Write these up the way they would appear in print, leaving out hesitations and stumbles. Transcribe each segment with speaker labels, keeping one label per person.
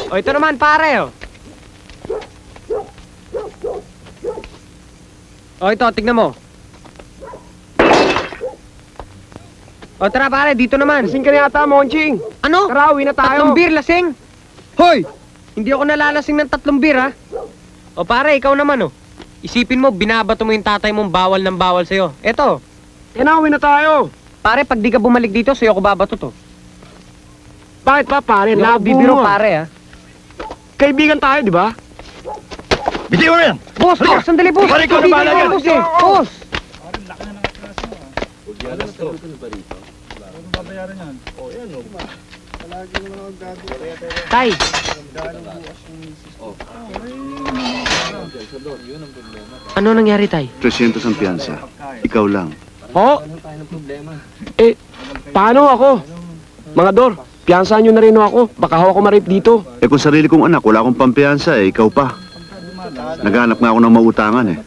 Speaker 1: O, ito naman, pare, oh. O, ito, tignan mo. O, tara, pare, dito naman.
Speaker 2: Lasing ka na yata, Monching.
Speaker 1: Ano?
Speaker 2: Tara, uwi na tayo.
Speaker 1: 3 beer, lasing. Hoy! Hindi ako nalalasing ng 3 beer, ha? O, pare, ikaw naman, oh. Isipin mo, binabato mo yung tatay mong bawal ng bawal sa'yo. Eto.
Speaker 2: Yan na, uwi na tayo.
Speaker 1: Pare, pag di ka bumalik dito, sa'yo ako babato to.
Speaker 2: Bakit pa, pare?
Speaker 1: Hindi ako
Speaker 2: Labo
Speaker 1: bibiro,
Speaker 2: mo,
Speaker 1: pare, ha?
Speaker 2: Kaibigan tayo, di ba?
Speaker 3: Bitiw mo yan!
Speaker 1: Boss, boss, sandali, boss.
Speaker 3: Pare, ikaw na bahala
Speaker 1: Bibiro,
Speaker 3: yan.
Speaker 1: boss, eh. Boss. Tay. Ano nangyari, Tay?
Speaker 4: 300 ang piyansa. Ikaw lang.
Speaker 2: Ho? Paano ako? Mga Dor, piyansahan nyo na rin ako. Baka ako ma-rape dito.
Speaker 4: Eh kung sarili kong anak, wala akong pampiyansa eh. Ikaw pa. Naghanap nga ako ng mautangan eh.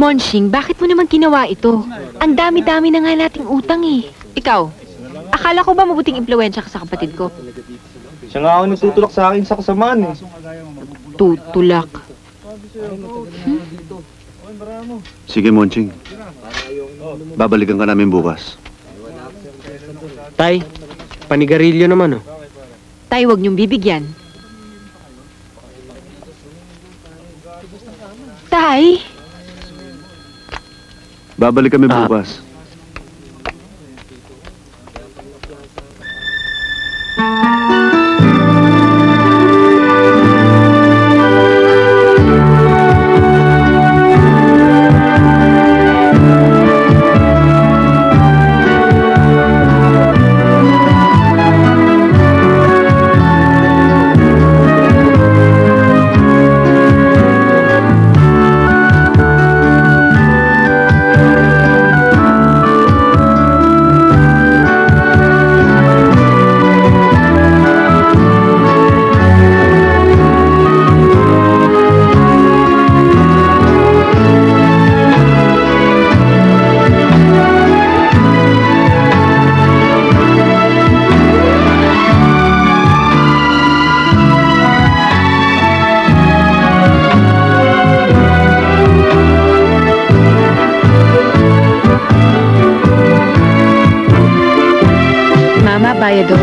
Speaker 5: Monching, bakit mo naman ginawa ito? Ang dami-dami na nga nating utang eh. Ikaw, akala ko ba mabuting impluwensya ka sa kapatid ko?
Speaker 3: Siya nga ako nagtutulak sa akin sa kasamaan eh.
Speaker 5: Tutulak.
Speaker 4: Sige, Monching. Babalikan ka namin bukas.
Speaker 1: Tay, panigarilyo naman, oh.
Speaker 5: Tay, huwag niyong bibigyan. Tay!
Speaker 4: Babalik kami bukas.
Speaker 5: Mama, bayado.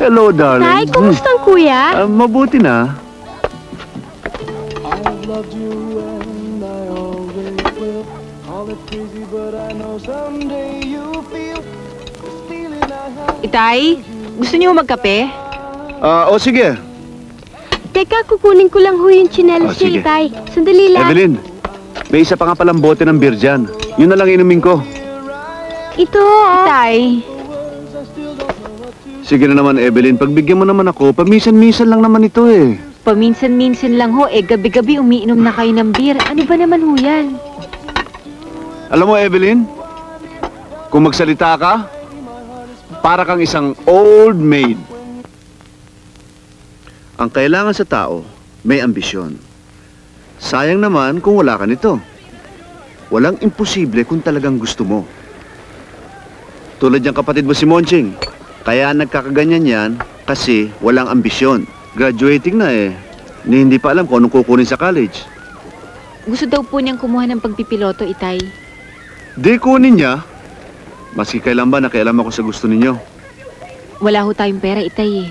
Speaker 4: Hello, darling.
Speaker 5: Tay, kumusta ang kuya?
Speaker 4: Mabuti na.
Speaker 5: Itay, gusto niyo magkape?
Speaker 4: O sige.
Speaker 5: Teka, kukunin ko lang ho yung tsinelas
Speaker 4: sige.
Speaker 5: niya, Itay. Sandali lang.
Speaker 4: Evelyn, may isa pa nga palang bote ng beer dyan. Yun na lang inumin ko.
Speaker 5: Ito, Itay.
Speaker 4: Sige na naman, Evelyn. Pagbigyan mo naman ako, paminsan-minsan lang naman ito eh.
Speaker 5: Paminsan-minsan lang ho, gabi-gabi umiinom na kayo ng beer. Ano ba naman ho yan?
Speaker 4: Alam mo, Evelyn, kung magsalita ka, Para kang isang old maid. Ang kailangan sa tao, may ambisyon. Sayang naman kung wala ka nito. Walang imposible kung talagang gusto mo. Tulad niyang kapatid mo si Monching. Kaya nagkakaganyan yan kasi walang ambisyon. Graduating na eh. Ni hindi pa alam kung anong kukunin sa college.
Speaker 5: Gusto daw po niyang kumuha ng pagpipiloto, Itay.
Speaker 4: Di kunin niya. Maski kailan ba nakialam ako sa gusto ninyo.
Speaker 5: Wala ho tayong pera, Itay eh.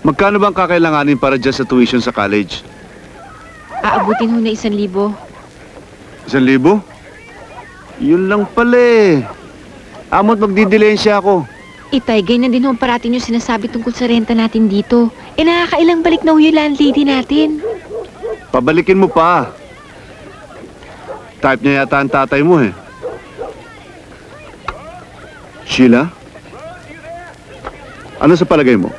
Speaker 4: Magkano bang kakailanganin para dyan sa tuition sa college?
Speaker 5: Aabutin ho na 1,000.
Speaker 4: 1,000? Yun lang pala eh. Amot magdidilensya ako.
Speaker 5: Itay, ganyan din ho ang parating yung sinasabi tungkol sa renta natin dito. Eh, nakakailang balik na ho yung landlady natin.
Speaker 4: Pabalikin mo pa. Type niya yata ang tatay mo eh. Sheila? Ano sa palagay mo?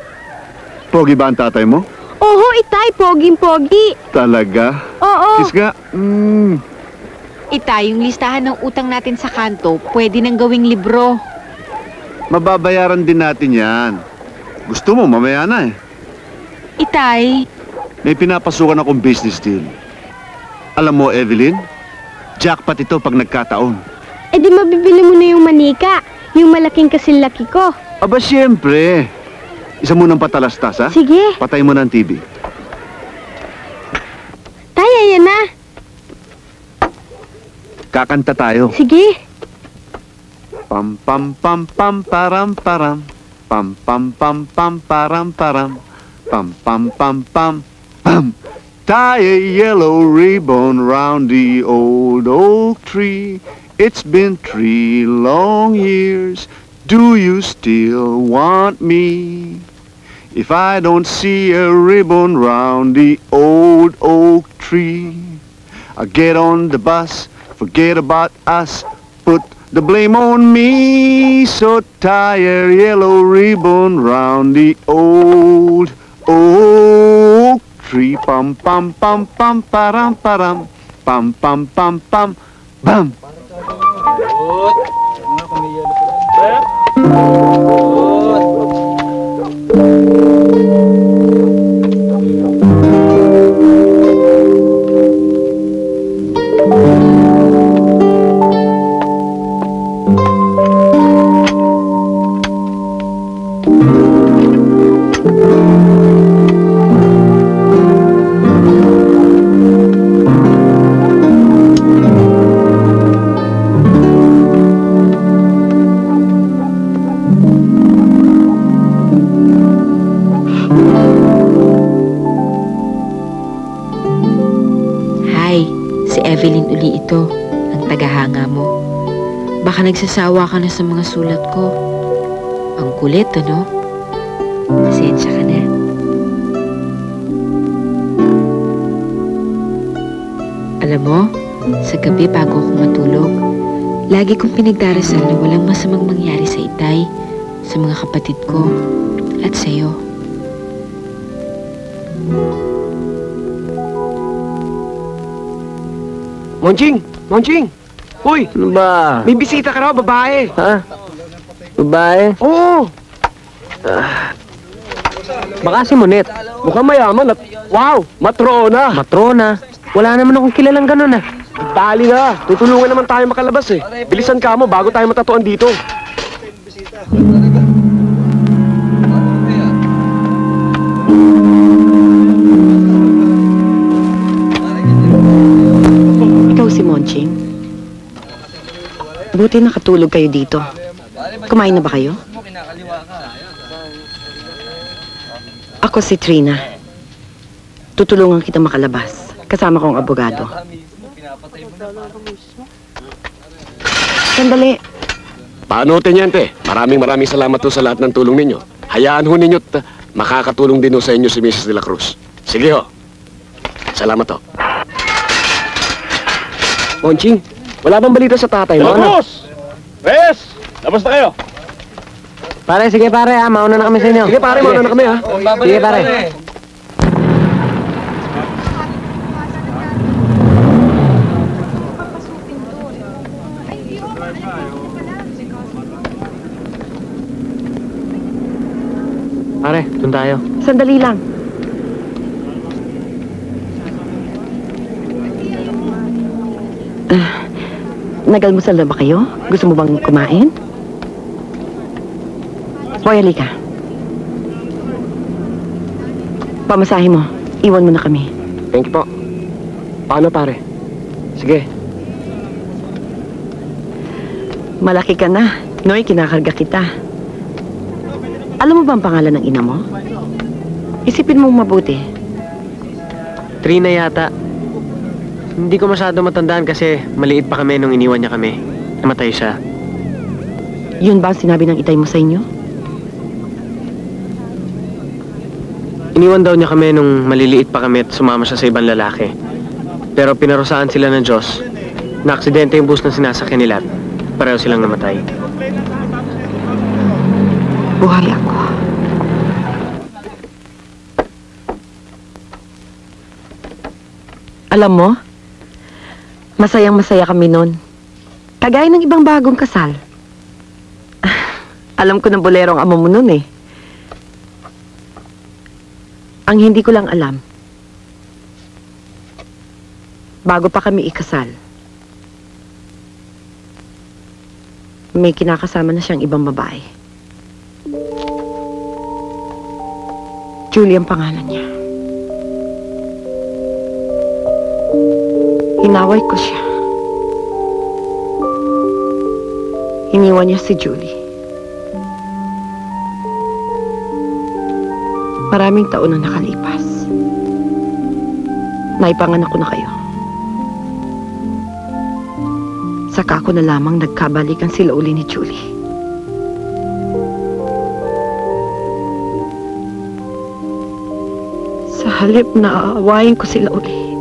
Speaker 4: Pogi ba ang tatay mo?
Speaker 6: Oho, Itay, poging-pogi.
Speaker 4: Talaga?
Speaker 6: Oo.
Speaker 4: Kiss nga.
Speaker 5: Itay, yung listahan ng utang natin sa kanto, pwede nang gawing libro.
Speaker 4: Mababayaran din natin yan. Gusto mo, mamaya na eh.
Speaker 5: Itay,
Speaker 4: May pinapasukan akong business deal. Alam mo, Evelyn, jackpot ito pag nagkataon.
Speaker 6: Eh di mabibili mo na yung manika. Yung malaking kasilaki ko.
Speaker 4: Aba, siyempre. Isa mo ng patalastas, ha?
Speaker 6: Sige.
Speaker 4: Patay mo ng TV.
Speaker 6: Tay, ayan na.
Speaker 4: Kakanta tayo.
Speaker 6: Sige.
Speaker 4: Pam pam pam pam param param. Pam pam pam pam param param. Pam pam pam pam pam. Tie a yellow ribbon round the old oak tree. It's been 3 long years. Do you still want me? If I don't see a ribbon round the old oak tree, I'll get on the bus, forget about us, put the blame on me. So tie a yellow ribbon round the old oak tree. Pam pam pam pam param param. Pam pam pam pam bam.
Speaker 5: Evelyn uli ito, ang tagahanga mo. Baka nagsasawa ka na sa mga sulat ko. Ang kulit, ano? Pasensya ka na. Alam mo, sa gabi bago ako matulog, lagi kong pinagdarasal na walang masamang mangyari sa Itay, sa mga kapatid ko, at sa'yo.
Speaker 2: Monching! Monching! Uy!
Speaker 7: Ano ba?
Speaker 2: May bisita ka raw, babae!
Speaker 7: Ha? Babae?
Speaker 2: Oo! Baka si Monet.
Speaker 7: Mukhang mayaman at wow! Matrona!
Speaker 2: Matrona. Wala naman akong kilalang ganun ah.
Speaker 7: Dali na! Tutulungan naman tayo makalabas eh. Bilisan ka mo bago tayo matatuan dito.
Speaker 8: Ikaw si Monching. Buti nakatulog kayo dito. Kumain na ba kayo? Ako si Trina. Tutulungan kita makalabas. Kasama kong abogado. Sandali.
Speaker 2: Paano, Tenyente? Maraming salamat po sa lahat ng tulong ninyo. Hayaan ho ninyo't makakatulong din ho sa inyo si Mrs. De La Cruz. Sige ho. Salamat ho.
Speaker 7: Monching, wala bang balita sa tatay mo? Ano?
Speaker 3: Res! Labas na kayo!
Speaker 1: Pare, sige pare ah. Mauna na kami sa inyo.
Speaker 7: Sige pare, mauna na kami ha.
Speaker 1: Sige pare. Pare, dun tayo.
Speaker 8: Sandali lang. Nagalmusal na ba kayo? Gusto mo bang kumain? Boy, halika. Pamasahe mo. Iwan mo na kami.
Speaker 7: Thank you po. Paano pare? Sige.
Speaker 8: Malaki ka na. Noy, kinakarga kita. Alam mo ba ang pangalan ng ina mo? Isipin mong mabuti.
Speaker 1: Trina yata. Hindi ko masyado matandaan kasi maliit pa kami nung iniwan niya kami. Namatay siya.
Speaker 8: Yun ba ang sinabi ng itay mo sa inyo?
Speaker 1: Iniwan daw niya kami nung maliliit pa kami at sumama siya sa ibang lalaki. Pero pinarusaan sila ng Diyos. Na-aksidente yung bus na sinasakyan nila. Pareho silang namatay.
Speaker 8: Buhay ako. Alam mo, masayang-masaya kami noon. Kagaya ng ibang bagong kasal. Alam ko ng bolero ang amo mo noon eh. Ang hindi ko lang alam, bago pa kami ikasal, may kinakasama na siyang ibang babae. Julie ang pangalan niya. Hinaway ko siya. Iniwan niya si Julie. Maraming taon na nakalipas. Naipanganak ko na kayo. Saka ko na lamang nagkabalikan sila uli ni Julie. Sa halip na aawayin ko sila uli,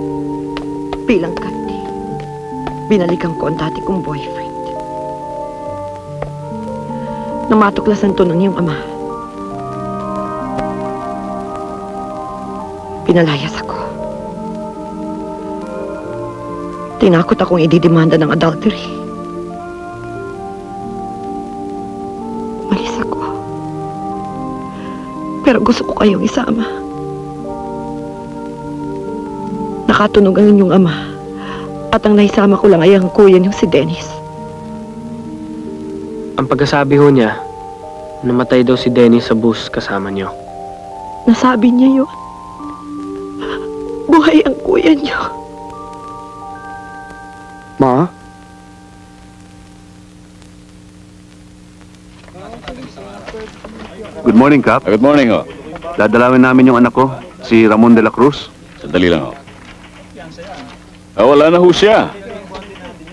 Speaker 8: bilang ganti, binalikan ko ang dati kong boyfriend. Nang matuklasan to ng iyong ama, pinalayas ako. Tinakot akong ididemanda ng adultery. Umalis ako. Pero gusto ko kayong isama. Nakatunog ang inyong ama. At ang naisama ko lang ay ang kuya niyong si Dennis.
Speaker 1: Ang pagkasabi ho niya, namatay daw si Dennis sa bus kasama niyo.
Speaker 8: Nasabi niya yun. Buhay ang kuya niyo.
Speaker 7: Ma?
Speaker 4: Good morning, Kap.
Speaker 3: Good morning, ho.
Speaker 4: Dadalawin namin yung anak ko, si Ramon de la Cruz.
Speaker 3: Sandali lang, ho. Wala na ho siya.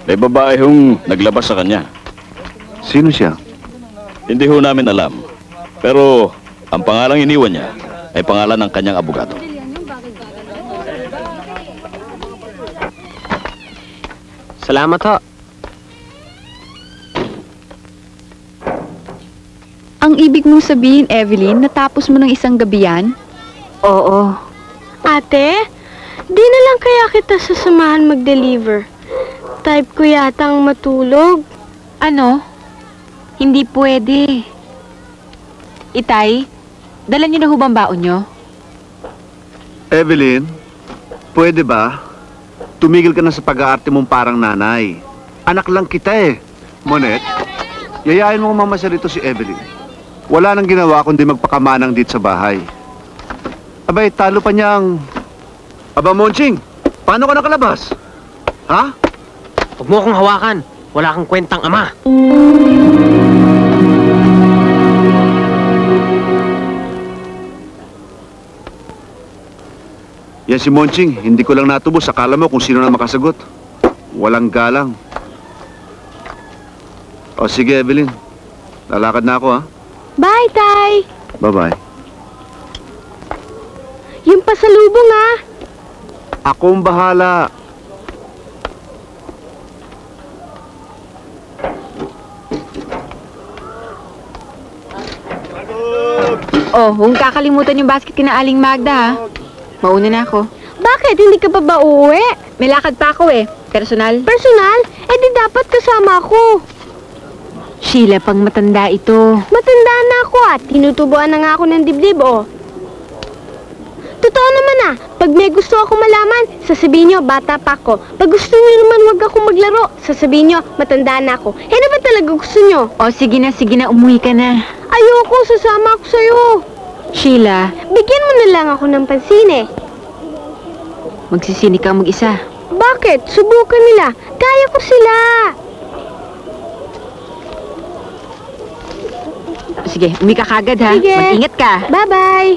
Speaker 3: May babae hong naglabas sa kanya.
Speaker 4: Sino siya?
Speaker 3: Hindi ho namin alam. Pero ang pangalang iniwan niya ay pangalan ng kanyang abogado.
Speaker 1: Salamat ho.
Speaker 9: Ang ibig mong sabihin, Evelyn, natapos mo ng isang gabi yan?
Speaker 6: Oo. Ate, di na lang kaya kita sasamahan mag-deliver. Type ko yatang matulog.
Speaker 5: Ano? Hindi pwede. Itay, dala niyo na hubang baon niyo?
Speaker 4: Evelyn, pwede ba? Tumigil ka na sa pag-aarte mong parang nanay. Anak lang kita eh. Monet, yayain mo mamasyal rito si Evelyn. Wala nang ginawa kundi magpakamanang dito sa bahay. Abay, talo pa niyang... Aba, Monching, paano ka nakalabas? Ha?
Speaker 1: Huwag mo akong hawakan. Wala kang kwentang ama.
Speaker 4: Yan si Monching, hindi ko lang natubos. Akala mo kung sino na makasagot. Walang galang. O sige, Evelyn. Lalakad na ako, ha?
Speaker 6: Bye, Tay!
Speaker 4: Bye-bye.
Speaker 6: Yung pasalubong, ha?
Speaker 4: Akong bahala.
Speaker 5: Oh, huwag kakalimutan yung basket kina Aling Magda, ha? Mauna na ako.
Speaker 6: Bakit? Hindi ka pa ba uuwi?
Speaker 5: May lakad pa ako eh. Personal.
Speaker 6: Personal? Eh di dapat kasama ako.
Speaker 5: Sheila, pang matanda ito.
Speaker 6: Matanda na ako tinutubuan na nga ako ng dibdib, oh. Totoo naman pag may gusto ako malaman, sasabihin nyo, bata pa ako. Pag gusto nyo naman wag ako maglaro, sasabihin nyo, matanda na ako. Ano ba talaga gusto nyo?
Speaker 5: O, sige na, umuwi ka na.
Speaker 6: Ayoko, sasama ako sa'yo.
Speaker 5: Sheila,
Speaker 6: Bigyan mo na lang ako ng pansin
Speaker 5: magsisini ka mag-isa.
Speaker 6: Bakit? Subukan nila. Kaya ko sila.
Speaker 5: Sige, umi ka kagad ha.
Speaker 6: Sige.
Speaker 5: Mag-ingat ka.
Speaker 6: Bye-bye.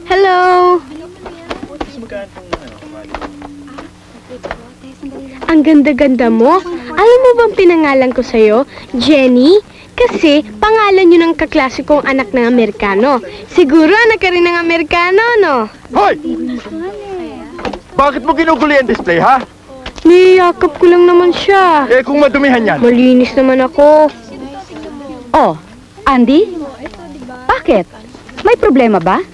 Speaker 6: Hello. Ang ganda-ganda mo. Alam mo bang pinangalan ko sa'yo? Jenny? Kasi pangalan yun ng kaklasikong anak ng Amerikano. Siguro anak ka rin ng Amerikano, no?
Speaker 4: Hoy! Bakit mo ginugulo yung display, ha?
Speaker 6: Niyakap ko lang naman siya.
Speaker 4: Eh, kung madumihan yan.
Speaker 6: Malinis naman ako.
Speaker 9: Oh, Andy? Bakit? May problema ba?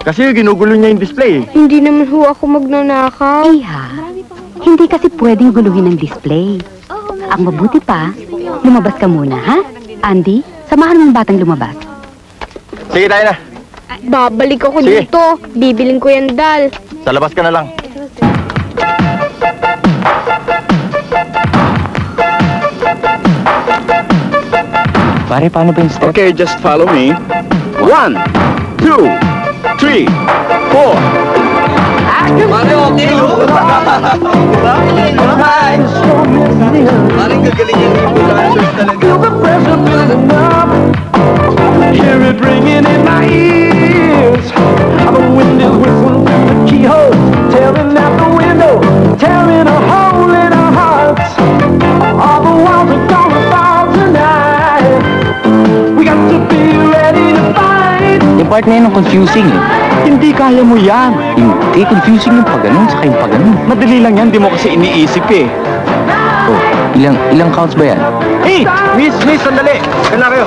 Speaker 4: Kasi ginugulo niya yung display.
Speaker 6: Hindi naman ho ako magnanakaw.
Speaker 9: Iha, hindi kasi pwedeng guluhin ang display. Ang mabuti pa, lumabas ka muna, ha? Andy, samahan mo ang batang lumabas.
Speaker 4: Sige, tayo na.
Speaker 6: Babalik ako
Speaker 4: Sige.
Speaker 6: dito. Bibiling ko yan dal.
Speaker 4: Sa labas ka na lang.
Speaker 7: Pare, paano ba yung step?
Speaker 3: Okay, just follow me. 1, 2, 3, 4.
Speaker 10: Hear it ringing in my ears. The wind is whistling through the keyhole, tearing out the window, tearing a hole in our hearts. All the walls are gonna fall tonight. We got to be ready to fight.
Speaker 7: Yung part na yun ang confusing
Speaker 4: Hindi kaya mo yan.
Speaker 7: Hindi, confusing yung pag-ganun saka yung pag-ganun.
Speaker 4: Madali lang yan, di mo kasi iniisip
Speaker 7: Oh, ilang counts ba yan?
Speaker 4: Hey! Miss, sandali! Kailan kayo?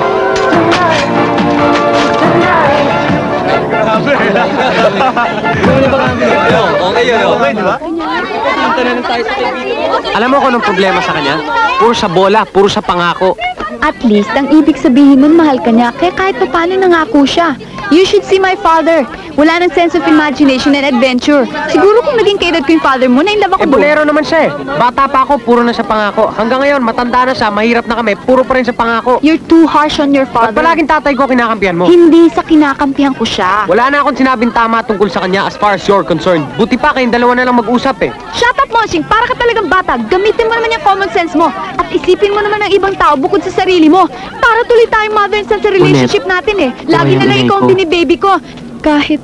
Speaker 1: Alam mo kung anong problema sa kanya? Puro sa bola, puro sa pangako.
Speaker 9: At least, ang ibig sabihin nun, mahal ka niya, kaya kahit pa paano nangako siya. You should see my father. Wala nang sense of imagination and adventure. Siguro kung naging kaedad ko yung father mo, na in love ako.
Speaker 1: Bolero naman siya Bata pa ako, puro na sa pangako. Hanggang ngayon, matanda na siya, mahirap na kami, puro pa rin sa pangako.
Speaker 9: You're too harsh on your
Speaker 1: At
Speaker 9: father.
Speaker 1: palaging tatay ko kinakampihan mo.
Speaker 9: Hindi sa kinakampihan ko siya.
Speaker 1: Wala na akong sinabing tama tungkol sa kanya as far as you're concerned. Buti pa kayong dalawa na lang mag-usap
Speaker 9: Shut up, Monsing! Para ka talagang bata. Gamitin mo naman yung common sense mo. At isipin mo naman ang ibang tao bukod sa sarili mo. Para tuloy tayong mother and son sa relationship natin Lagi na lang ikaw ang binibaby ko. Kahit...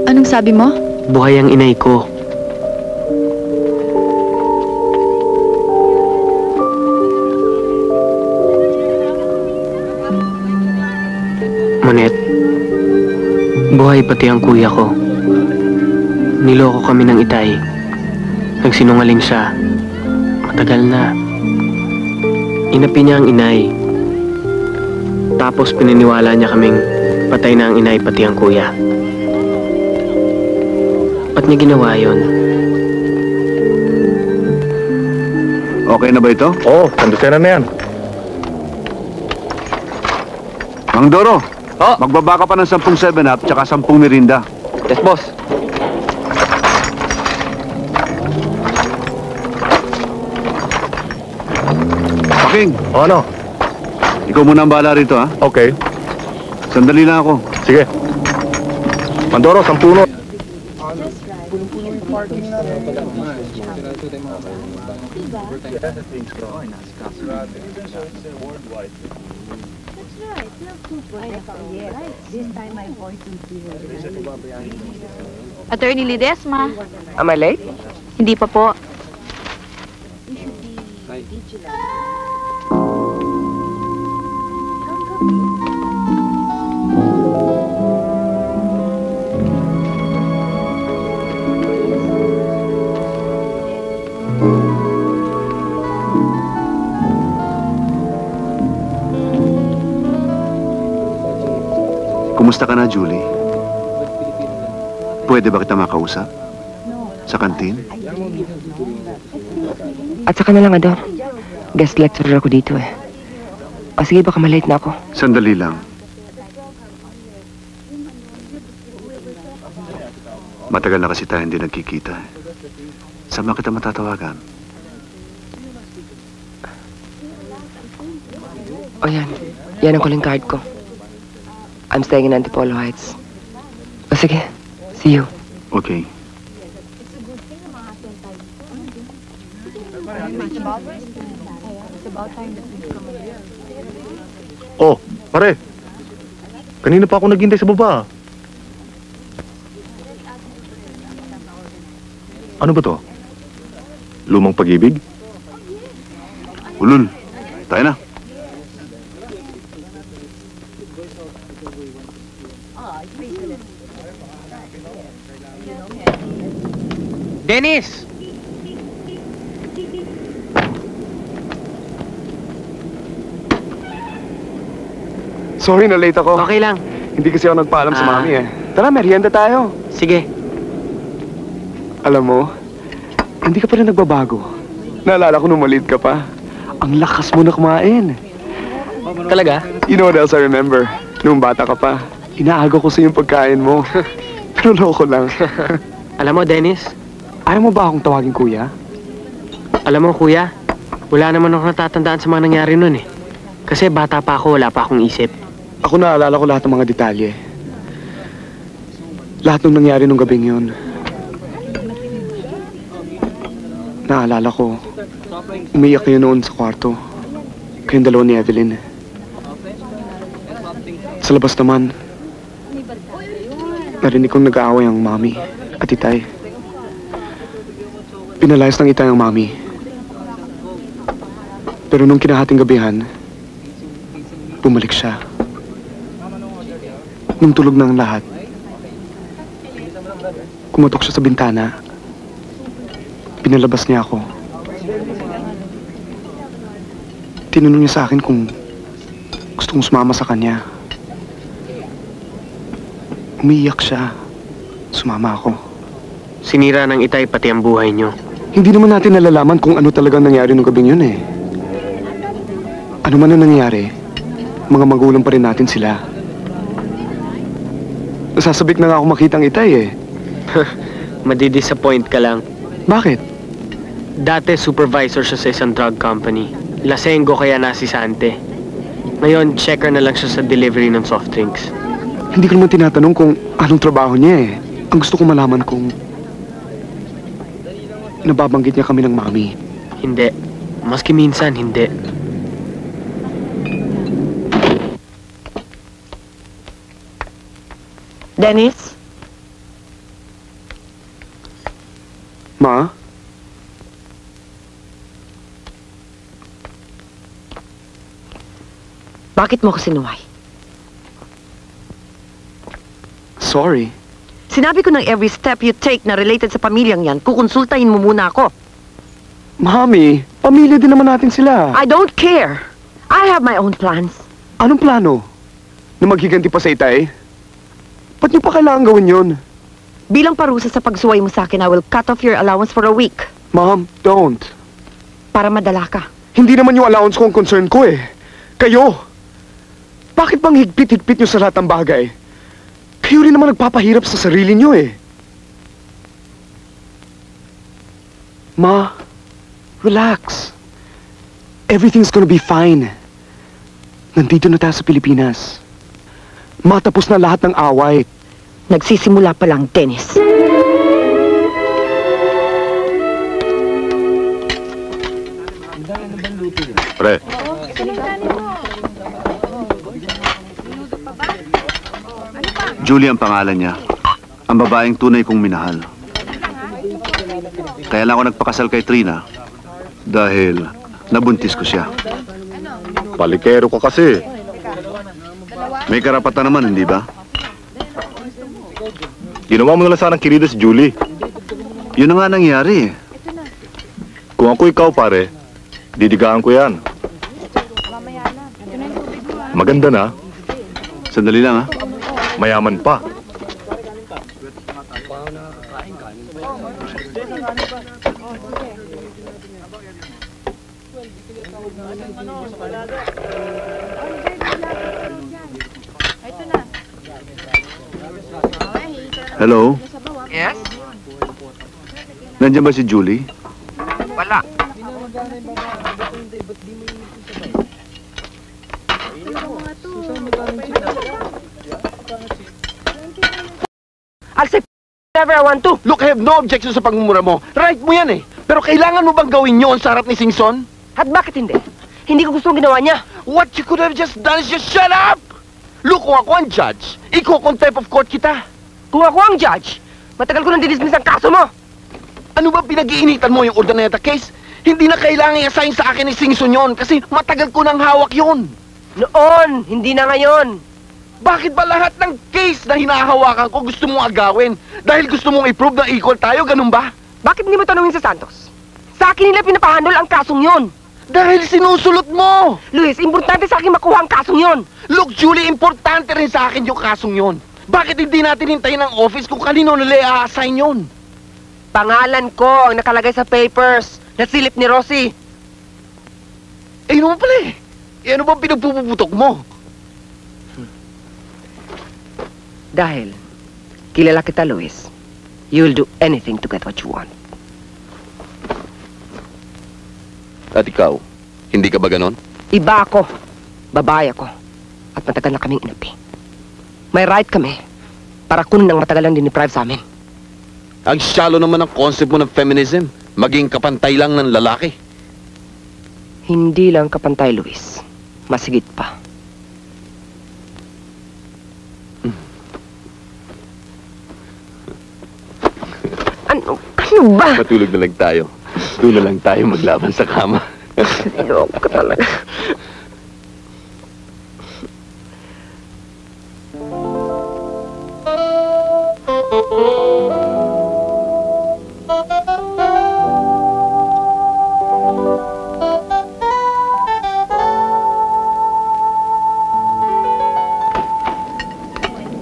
Speaker 9: anong sabi mo?
Speaker 1: Buhay ang inay ko. Monet, buhay pati ang kuya ko. Niloko kami ng itay. Nagsinungaling siya. Matagal na. Inapi niya ang inay. Tapos pininiwala niya kaming patay na ang inay pati ang kuya. Ba't niya ginawa yun?
Speaker 4: Okay na ba ito?
Speaker 10: Oo, kandusera na yan.
Speaker 4: Mang Doro, magbaba ka pa ng 10 7-up tsaka 10 Mirinda.
Speaker 7: Yes, boss.
Speaker 4: Paking,
Speaker 10: Ano?
Speaker 4: ikaw muna ang bahala rito, ha?
Speaker 10: Okay.
Speaker 4: Sandali lang ako.
Speaker 10: Sige. Mandoro, 10.
Speaker 9: Attorney Ledesma.
Speaker 7: Am I late?
Speaker 9: Hindi pa po.
Speaker 4: Kumusta ka na, Julie? Pwede ba kita makausap? Sa kantin?
Speaker 11: At saka na lang, Ador. Guest lecturer ako dito eh. O sige, baka malate na ako.
Speaker 4: Sandali lang. Matagal na kasi tayo hindi nagkikita. Saan ba kita matatawagan?
Speaker 11: O yan. Yan ang calling card ko. I'm staying in Antipolo Heights. O sige. See you.
Speaker 4: Okay.
Speaker 12: Oh, pare. Kanina pa ako naghintay sa baba. Ano ba to? Lumang pag-ibig?
Speaker 4: Ulul, tayo na.
Speaker 1: Dennis!
Speaker 7: Sorry na late ako.
Speaker 1: Okay lang.
Speaker 7: Hindi kasi ako nagpaalam sa
Speaker 1: Ah.
Speaker 7: mami eh. Tara, merienda tayo.
Speaker 1: Sige.
Speaker 7: Alam mo, hindi ka pa rin nagbabago. Naalala ko nung maliit ka pa. Ang lakas mo na kumain.
Speaker 1: Talaga?
Speaker 7: You know what else I remember? Nung bata ka pa, inaagaw ko sa yung pagkain mo. Pero loko lang.
Speaker 1: Alam mo, Dennis,
Speaker 7: Ayaw mo ba akong tawagin kuya?
Speaker 1: alam mo, kuya, wala naman ako natatandaan sa mga nangyari nun eh. Kasi bata pa ako, wala pa akong isip.
Speaker 7: Ako naalala ko lahat ng mga detalye. Lahat ng nangyari nung gabing yun. Naalala ko, umiyak kayo noon sa kwarto. Kayong dalawa ni Evelyn. Sa labas naman, narinig kong nag-aaway ang mami at itay. Pinalayas ng itay ang mami. Pero nung kinahating gabihan, bumalik siya. Nung tulog na ang lahat, kumatok siya sa bintana. Pinalabas niya ako. Tinanong niya sa akin kung gusto kong sumama sa kanya. Umiiyak siya. Sumama ako.
Speaker 1: Sinira ng itay pati ang buhay niyo.
Speaker 7: Hindi naman natin nalalaman kung ano talagang nangyari nung gabing yun eh. Ano man ang nangyari, mga magulang pa rin natin sila. Nasasabik na nga ako makita ang itay eh.
Speaker 1: Madidisappoint ka lang.
Speaker 7: Bakit?
Speaker 1: Dati supervisor siya sa isang drug company. Lasenggo kaya nasisante. Ngayon, checker na lang siya sa delivery ng soft drinks.
Speaker 7: Hindi ko naman tinatanong kung anong trabaho niya eh. Ang gusto ko malaman kung nababanggit niya kami ng mami.
Speaker 1: Hindi. Maski minsan, hindi.
Speaker 8: Dennis?
Speaker 7: Ma?
Speaker 8: Bakit mo ko sinuway?
Speaker 7: Sorry.
Speaker 8: Sinabi ko ng every step you take na related sa pamilyang yan, kukonsultahin mo muna ako.
Speaker 7: Mami, pamilya din naman natin sila.
Speaker 8: I don't care. I have my own plans.
Speaker 7: Anong plano? Na maghiganti pa sa itay? Ba't niyo pa kailangan gawin yun?
Speaker 8: Bilang parusa sa pagsuway mo sa akin, I will cut off your allowance for a week.
Speaker 7: Mom, don't.
Speaker 8: Para madala ka.
Speaker 7: Hindi naman yung allowance ko ang concern ko eh. Kayo! Bakit bang higpit-higpit niyo sa lahat ng bagay? Kayo rin naman nagpapahirap sa sarili niyo eh. Ma, relax. Everything's gonna be fine. Nandito na tayo sa Pilipinas. Matapos na lahat ng away.
Speaker 8: Nagsisimula pa lang, Dennis.
Speaker 12: Pre,
Speaker 4: Julie ang pangalan niya. Ang babaeng tunay kong minahal. Kaya lang ako nagpakasal kay Trina dahil nabuntis ko siya.
Speaker 12: palikero ka kasi.
Speaker 4: May karapatan naman, hindi ba?
Speaker 12: Ginawa mo na lang sanang kirida si Julie.
Speaker 4: Yun na nga nangyari.
Speaker 12: Kung ako ikaw, pare, didigaan ko yan. Maganda na.
Speaker 4: Sandali lang, ha?
Speaker 12: Mayaman pa.
Speaker 4: Hello?
Speaker 11: Yes?
Speaker 4: Nandiyan ba si Julie?
Speaker 11: Wala. I'll say whatever I want to.
Speaker 13: Look, I have no objection sa pagmumura mo. Right mo yan eh. Pero kailangan mo bang gawin yun sa harap ni Singson?
Speaker 11: At bakit hindi? Hindi ko gustong ginawa niya.
Speaker 13: What you could have just done is just shut up! Look, kung ako ang judge, iko-contempt of court kita.
Speaker 11: Kung ako ang judge, matagal ko nang dinismiss ang kaso mo.
Speaker 13: Ano ba pinag-iinitan mo yung Urdaneta case? Hindi na kailangan i-assign sa akin ni Singson yon kasi matagal ko nang hawak yon.
Speaker 11: Noon, hindi na ngayon.
Speaker 13: Bakit ba lahat ng case na hinahawakan ko gusto mong agawin? Dahil gusto mong i-prove na equal tayo, ganun ba?
Speaker 11: Bakit hindi mo tanungin sa Santos? Sa akin nila pinapahandol ang kasong yon.
Speaker 13: Dahil sinusulot mo!
Speaker 11: Luis, importante sa akin makuha ang kasong yon.
Speaker 13: Look, Julie, importante rin sa akin yung kasong yon. Bakit hindi natin hintayin ng office kung kanino nila i-assign yon?
Speaker 11: Pangalan ko ang nakalagay sa papers. Nasilip ni Rosie.
Speaker 13: Eh, ano mo pala eh? Eh, ano ba pinagpupuputok mo?
Speaker 11: Dahil kilala kita, Luis. You'll do anything to get what you want.
Speaker 2: At ikaw, hindi ka ba ganon?
Speaker 11: Iba ako. Babae ako. At matagal na kaming inapi. May right kami para kunin ang matagal lang diniprive sa amin.
Speaker 2: Ang shallow naman ang concept mo ng feminism. Maging kapantay lang ng lalaki.
Speaker 11: Hindi lang kapantay, Luis. Masigit pa. Ano ba?
Speaker 2: Matulog na lang tayo. Doon na lang tayo maglaban sa kama.
Speaker 11: Ayoko ka talaga.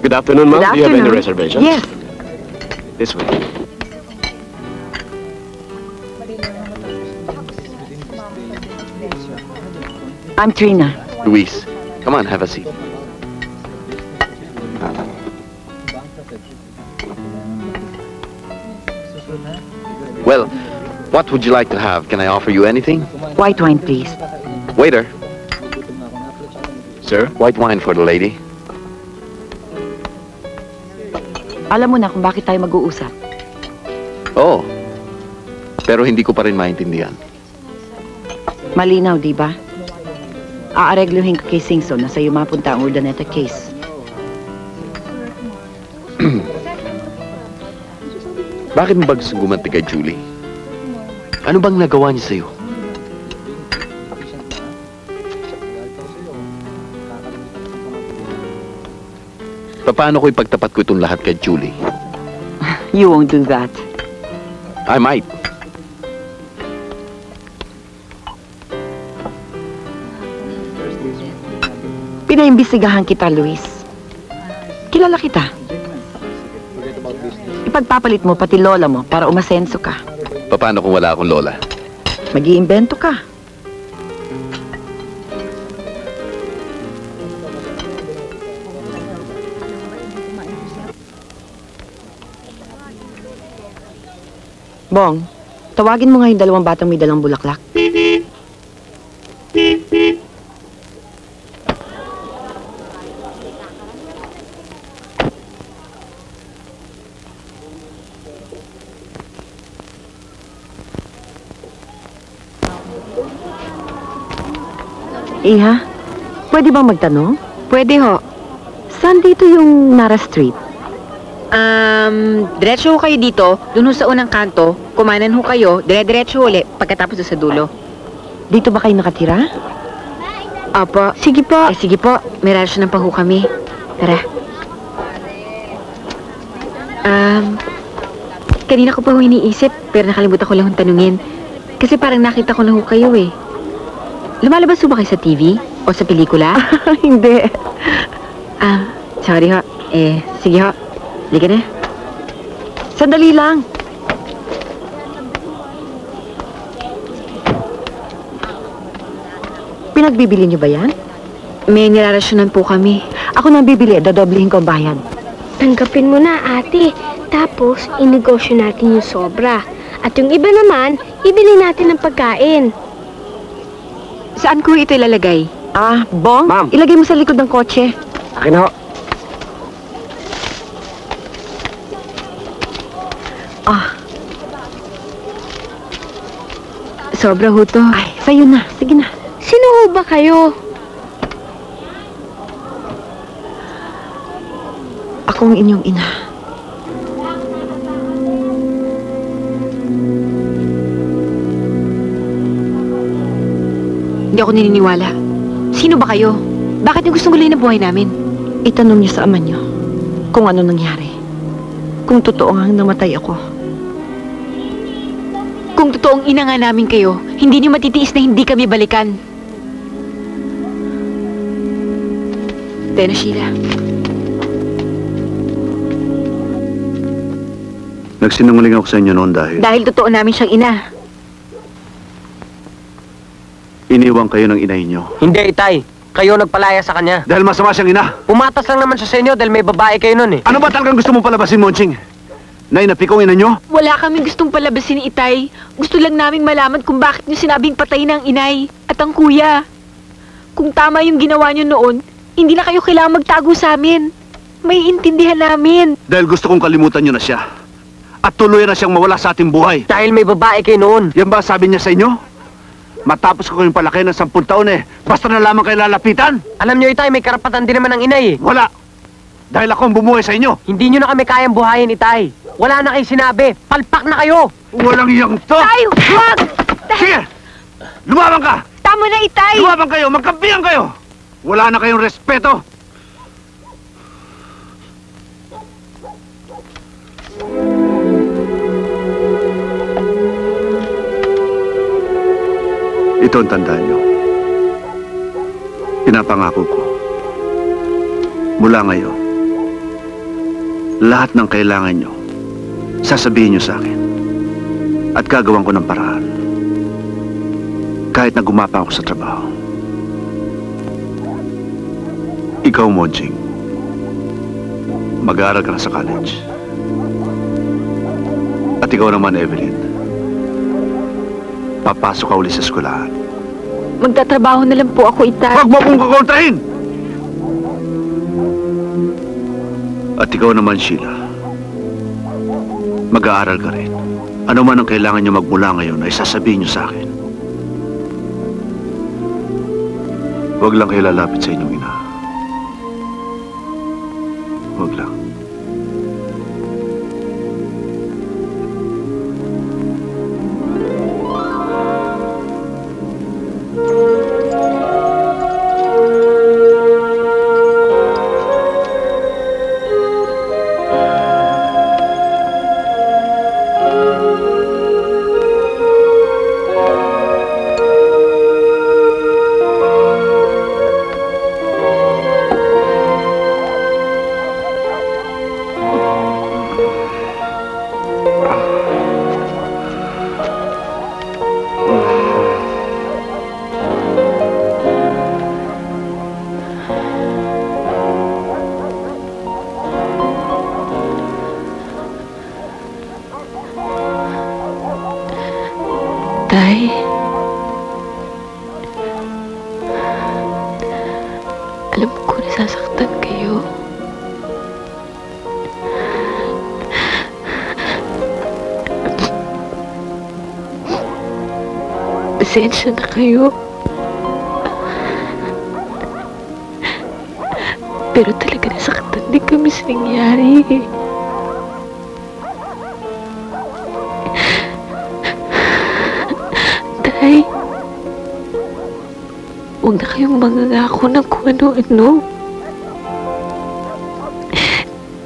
Speaker 2: Good afternoon, ma'am.
Speaker 11: Good
Speaker 2: Do you have any
Speaker 11: afternoon.
Speaker 2: reservations?
Speaker 11: Yes.
Speaker 2: This way.
Speaker 8: I'm Trina.
Speaker 2: Luis, come on, have a seat. Well, what would you like to have? Can I offer you anything?
Speaker 8: White wine, please.
Speaker 2: Waiter. Sir? White wine for the lady.
Speaker 8: Alam mo na kung bakit tayo mag-uusap.
Speaker 2: Oh. Pero hindi ko pa rin maintindihan.
Speaker 8: Malinaw, di ba? Aaregluhin ko kay Singson na sa'yo mapunta ang Urdaneta case.
Speaker 2: Bakit mo ba gusto gumanti kay Julie? Ano bang nagawa niya sa'yo? Paano ko ipagtapat ko itong lahat kay Julie?
Speaker 8: You won't do that.
Speaker 2: I might.
Speaker 8: Pinaimbestigahan kita, Luis. Kilala kita. Ipagpapalit mo pati lola mo para umasenso ka.
Speaker 2: Paano kung wala akong lola?
Speaker 8: Mag-iimbento ka. Bong, tawagin mo nga yung dalawang batang may dalang bulaklak. Iha, pwede bang magtanong?
Speaker 5: Pwede ho.
Speaker 8: Saan dito yung Nara Street?
Speaker 5: Diretso ho kayo dito, dun ho sa unang kanto, kumanan ho kayo, dire-diretso uli, pagkatapos ho sa dulo.
Speaker 8: Dito ba kayo nakatira?
Speaker 5: Opo.
Speaker 6: Sige po.
Speaker 5: Sige po, may rasyonan pa ho kami. Tara. Kanina ko pa ho iniisip, pero nakalimutan ko lang hong tanungin. Kasi parang nakita ko na ho kayo eh. Lumalabas ho ba kayo sa TV? O sa pelikula?
Speaker 8: Hindi. Sorry ho. Sige ho. Liga na. Sandali lang. Pinagbibili niyo ba yan?
Speaker 5: May nilarasyonan po kami.
Speaker 8: Ako nang bibili, dodoblihin ko ang bayad.
Speaker 6: Tanggapin mo na, ate. Tapos, inegosyo natin yung sobra. At yung iba naman, ibili natin ng pagkain.
Speaker 5: Saan ko ito ilalagay?
Speaker 8: Bong,
Speaker 13: Ma'am.
Speaker 8: ilagay mo sa likod ng kotse.
Speaker 13: Akin na ho.
Speaker 5: Sobra ho to.
Speaker 8: Ay, sa'yo na. Sige na.
Speaker 6: Sino ho ba kayo?
Speaker 8: Ako ang inyong ina.
Speaker 5: Hindi ako naniniwala. Sino ba kayo? Bakit niyo gustong gulayin ang buhay namin?
Speaker 8: Itanong niyo sa ama niyo kung ano nangyari. Kung totoo nga namatay ako.
Speaker 5: Kung totoong ina nga namin kayo, hindi niyo matitiis na hindi kami balikan. Tayo na, Sheila.
Speaker 12: Nagsinungaling ako sa inyo noon dahil
Speaker 5: Dahil totoo namin siyang ina.
Speaker 12: iniwang kayo ng inay niyo.
Speaker 11: Hindi, Itay. Kayo nagpalaya sa kanya.
Speaker 12: Dahil masama siyang ina.
Speaker 11: Pumatas lang naman siya sa inyo dahil may babae kayo nun eh.
Speaker 12: Ano ba talagang gusto mong palabasin, Monching? Na inapikong ina niyo?
Speaker 5: Wala kaming gustong palabasin ni Itay. Gusto lang naming malaman kung bakit niyo sinabing patay ng inay at ang kuya. Kung tama yung ginawa niyo noon, hindi na kayo kailangan magtago sa amin. May intindihan namin.
Speaker 12: Dahil gusto kong kalimutan niyo na siya. At tuluyan na siyang mawala sa ating buhay.
Speaker 11: Dahil may babae kayo noon.
Speaker 12: Yan ba sabi niya sa inyo? Matapos ko kayong palaki ng 10 taon basta na lamang kayo lalapitan.
Speaker 11: Alam niyo, Itay, may karapatan din naman ng inay eh.
Speaker 12: Wala. Dahil ako ang bumuhay sa inyo.
Speaker 11: Hindi niyo na kami kayang buhayin, Itay. Wala na kayo sinabi. Palpak na kayo.
Speaker 12: Walang iyang to.
Speaker 5: Tay, wag!
Speaker 12: Sige! Lumaban ka!
Speaker 5: Tama na, Itay!
Speaker 12: Lumaban kayo! Magkampihan kayo! Wala na kayong respeto! Ito ang tandaan nyo. Pinapangako ko. Mula ngayon, lahat ng kailangan nyo, sasabihin nyo sa akin. At gagawan ko ng paraan. Kahit na gumapa ako sa trabaho. Ikaw, Monching, mag-aaral ka na sa college. At ikaw naman, Evelyn, papasok ka uli sa eskwelahan.
Speaker 5: Magtatrabaho na lang po ako, Itay.
Speaker 12: Huwag mo akong kukontrahin! At ikaw naman, Sheila, mag-aaral ka rin. Ano man ang kailangan niyo magmula ngayon ay sasabihin niyo sa akin. Huwag lang kayo lalapit sa inyong ina. Huwag lang.
Speaker 5: Tay. Alam ko nasasaktan kayo. Pasensya na kayo. Pero talaga nasaktan din kami sa nangyari. Tay, huwag na kayong mangangako ng kung ano-ano.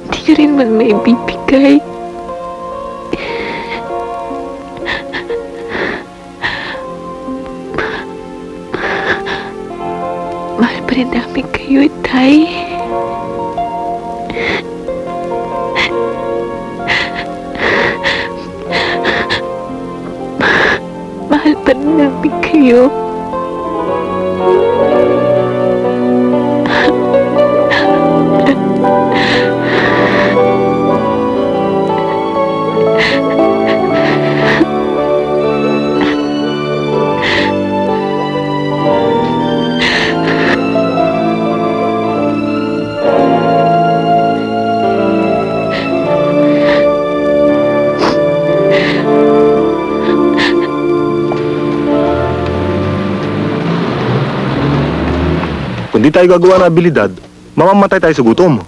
Speaker 5: Hindi ka rin man maibibigay. Mahal pa rin namin kayo, Tay. you.
Speaker 14: Kung di tayo gagawa ng abilidad, mamamatay tayo sa gutom.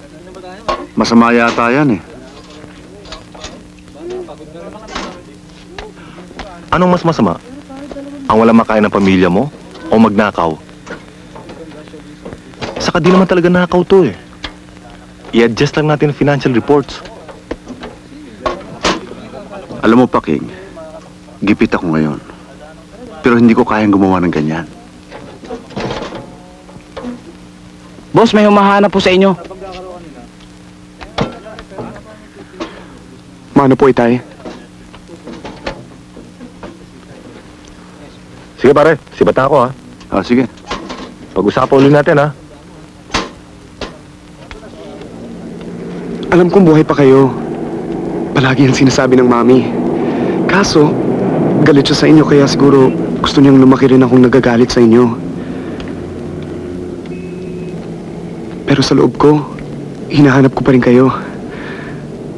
Speaker 12: Masama yata yan eh.
Speaker 14: Anong mas masama? Ang walang makain ng pamilya mo o magnakaw? Saka di naman talaga nakaw to eh. I-adjust lang natin ang financial reports.
Speaker 12: Alam mo, Paking, gipit ako ngayon. Pero hindi ko kayang gumawa ng ganyan.
Speaker 15: Boss, may humahanap po sa inyo.
Speaker 7: Mano po, Itay?
Speaker 14: Sige pare, sibata ako ha.
Speaker 12: Sige.
Speaker 14: Pag-usapan ulit natin ha.
Speaker 7: Alam kong buhay pa kayo. Palagi ang sinasabi ng mami. Kaso, galit siya sa inyo kaya siguro gusto niyang lumaki rin akong nagagalit sa inyo. Pero sa loob ko, hinahanap ko pa rin kayo.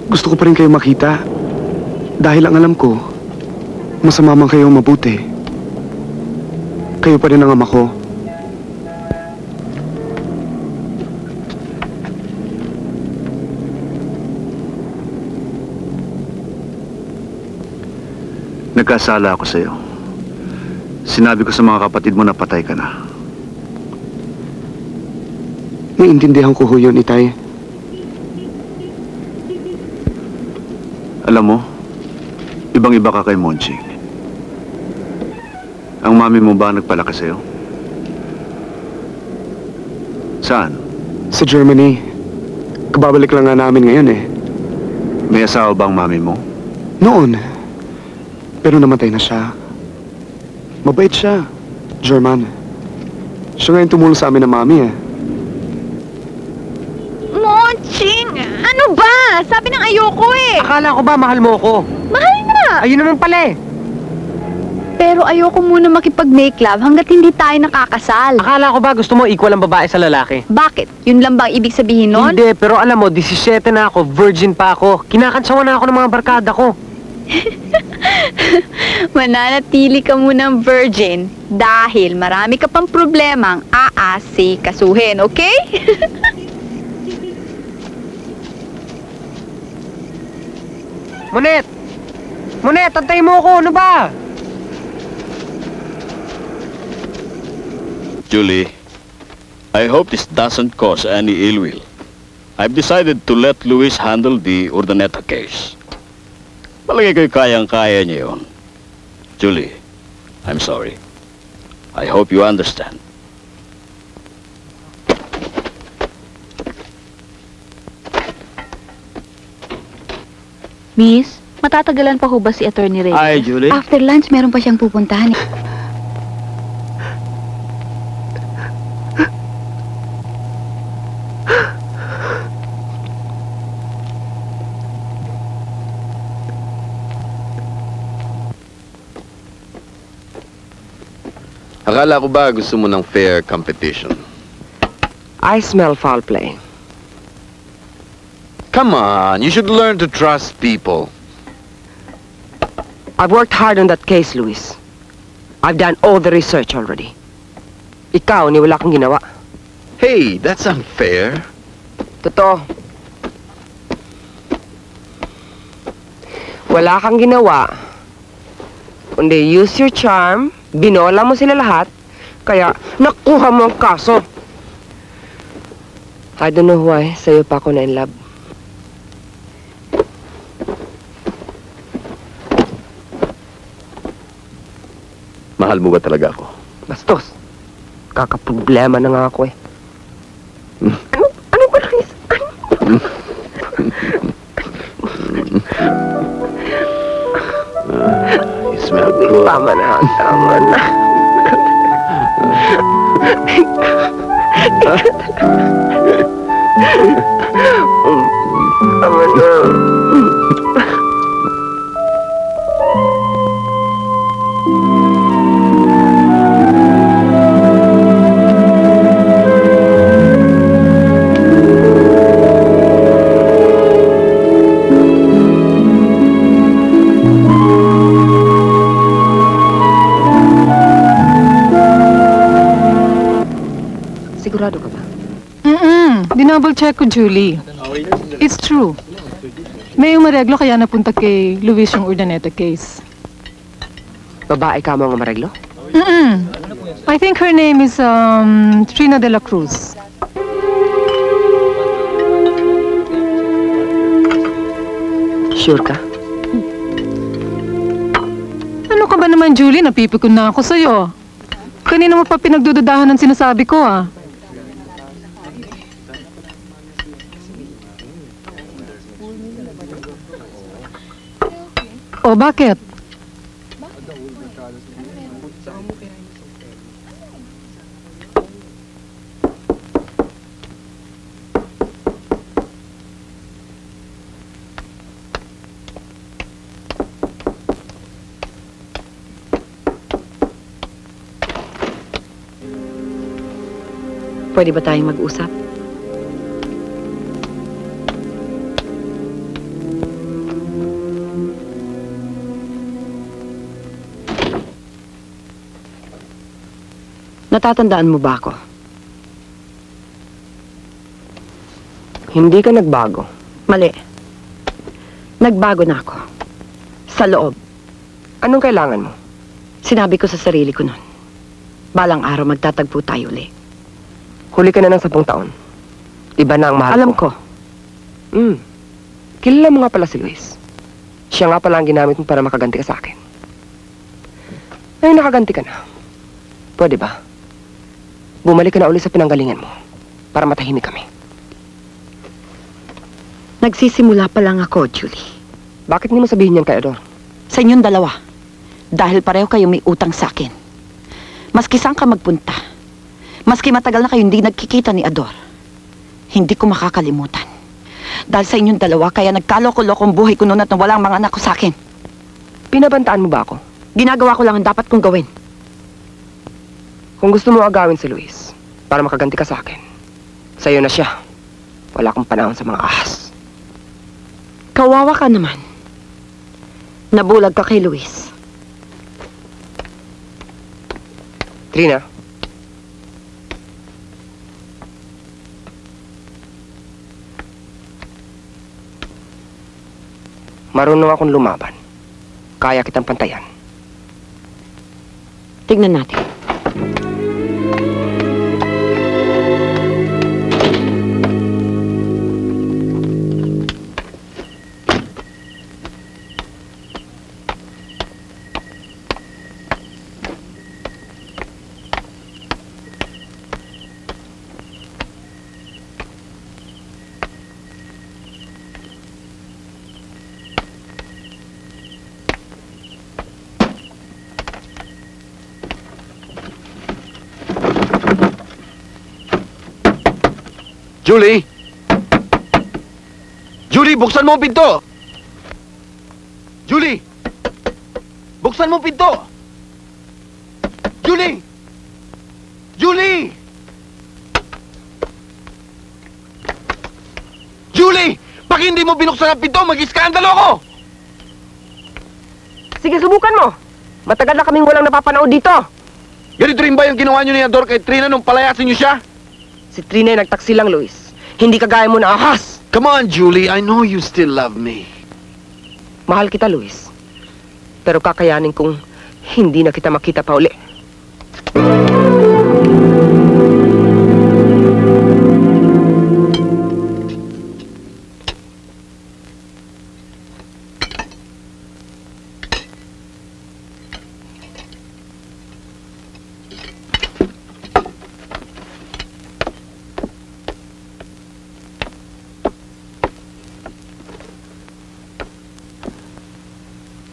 Speaker 7: Gusto ko pa rin kayo makita. Dahil ang alam ko, masama man kayo mabuti. Kayo pa rin ang ama ko.
Speaker 12: Nagkasala ako sa'yo. Sinabi ko sa mga kapatid mo na patay ka na.
Speaker 7: Naiintindihan ko ho yun, Itay.
Speaker 12: Alam mo, ibang-iba ka kay Monching. Ang mami mo ba nagpalaki sa'yo? Saan?
Speaker 7: Sa Germany. Kababalik lang nga namin ngayon eh.
Speaker 12: May asawa ba ang mami mo?
Speaker 7: Noon. Pero namatay na siya. Mabait siya. German. Siya ngayon tumulong sa amin ng mami eh.
Speaker 9: Monching! Ano ba? Sabi ng ayoko eh!
Speaker 11: Akala ko ba mahal mo ko?
Speaker 9: Mahal nga!
Speaker 11: Ayun naman pala eh.
Speaker 9: Pero ayoko muna makipag-make love hanggat hindi tayo nakakasal.
Speaker 11: Akala ko ba gusto mo equal ang babae sa lalaki?
Speaker 9: Bakit? Yun lang bang ibig sabihin nun?
Speaker 11: Hindi, pero alam mo, 17 na ako, virgin pa ako. Kinakantsawan na ako ng mga barkada ko.
Speaker 9: Mananatili ka munang virgin dahil marami ka pang problemang aasikasuhin, okay?
Speaker 11: Monet! Monet, antay mo ako! Ano ba?
Speaker 3: Julie, I hope this doesn't cause any ill will. I've decided to let Luis handle the Urdaneta case. Palagay ko'y kayang-kaya niya yun. Julie, I'm sorry. I hope you understand.
Speaker 16: Miss, matatagalan pa ho ba si Attorney Reyes?
Speaker 3: Hi, Julie.
Speaker 16: After lunch, meron pa siyang pupuntahan.
Speaker 13: Akala ko ba gusto mo ng fair competition?
Speaker 11: I smell foul play.
Speaker 13: Come on, you should learn to trust people.
Speaker 11: I've worked hard on that case, Luis. I've done all the research already. Ikaw, ni wala kang ginawa.
Speaker 13: Hey, that's unfair.
Speaker 11: Totoo. Wala kang ginawa. Kundi use your charm, binola mo sila lahat, kaya nakuha mo ang kaso. I don't know why, sa'yo pa ako na in love.
Speaker 13: Mahal mo ba talaga ako?
Speaker 11: Bastos. Kakaproblema na nga ako eh. Ano ba, Chris?
Speaker 13: You smell good.
Speaker 11: Tama na. Sigurado ka ba?
Speaker 17: Dinouble check ko, Julie. It's true. May umareglo kaya napunta kay Luis yung Urdaneta case.
Speaker 11: Babae ka mo ang mareglo?
Speaker 17: I think her name is, Trina de la Cruz.
Speaker 11: Sure ka?
Speaker 17: Ano ka ba naman, Julie? Napipikon na ako sa'yo. Kanina mo pa pinagdududahan ng sinasabi ko, ah. O, bakit?
Speaker 8: Pwede ba tayong mag-usap? Natatandaan mo ba ako?
Speaker 11: Hindi ka nagbago.
Speaker 8: Mali. Nagbago na ako. Sa loob.
Speaker 11: Anong kailangan mo?
Speaker 8: Sinabi ko sa sarili ko nun. Balang araw magtatagpo tayo uli.
Speaker 11: Huli ka na ng 10 taon. Iba na ang mahal
Speaker 8: Alam
Speaker 11: ko.
Speaker 8: ko.
Speaker 11: Kilala mo nga pala si Luis. Siya nga pala ang ginamit mo para makaganti ka sa akin. Ngayon nakaganti ka na. Pwede ba? Bumalik ka na uli sa pinanggalingan mo para matahimik kami.
Speaker 8: Nagsisimula pa lang ako, Julie.
Speaker 11: Bakit hindi mo sabihin yan kay Ador?
Speaker 8: Sa inyong dalawa. Dahil pareho kayo may utang sa akin. Maski saan ka magpunta. Maski matagal na kayo hindi nagkikita ni Ador. Hindi ko makakalimutan. Dahil sa inyong dalawa, kaya nagkaloko-lokong buhay ko noon at walang mga anak ko sa akin.
Speaker 11: Pinabantaan mo ba ako?
Speaker 8: Ginagawa ko lang ang dapat kong gawin.
Speaker 11: Kung gusto mo agawin si Luis para makaganti ka sa akin, sa'yo na siya. Wala akong panahon sa mga ahas.
Speaker 8: Kawawa ka naman. Nabulag ka kay Luis.
Speaker 11: Trina? Marunong akong lumaban. Kaya kitang pantayan.
Speaker 8: Tignan natin.
Speaker 13: Julie! Julie, buksan mo ang pinto! Julie! Buksan mo ang pinto! Julie! Julie! Julie! Pag hindi mo binuksan ang pinto, mag-iskandalo ko!
Speaker 11: Sige, subukan mo! Matagal na kaming walang napapanood dito!
Speaker 13: Ganito rin ba yung ginawa niyo ni Ador kay Trina nung palayasin niyo siya?
Speaker 11: Si Trina ay nagtaksi lang, Luis. Hindi kagaya mo na ahas!
Speaker 13: Come on, Julie. I know you still love me.
Speaker 11: Mahal kita, Luis. Pero kakayanin kong hindi na kita makita pa uli.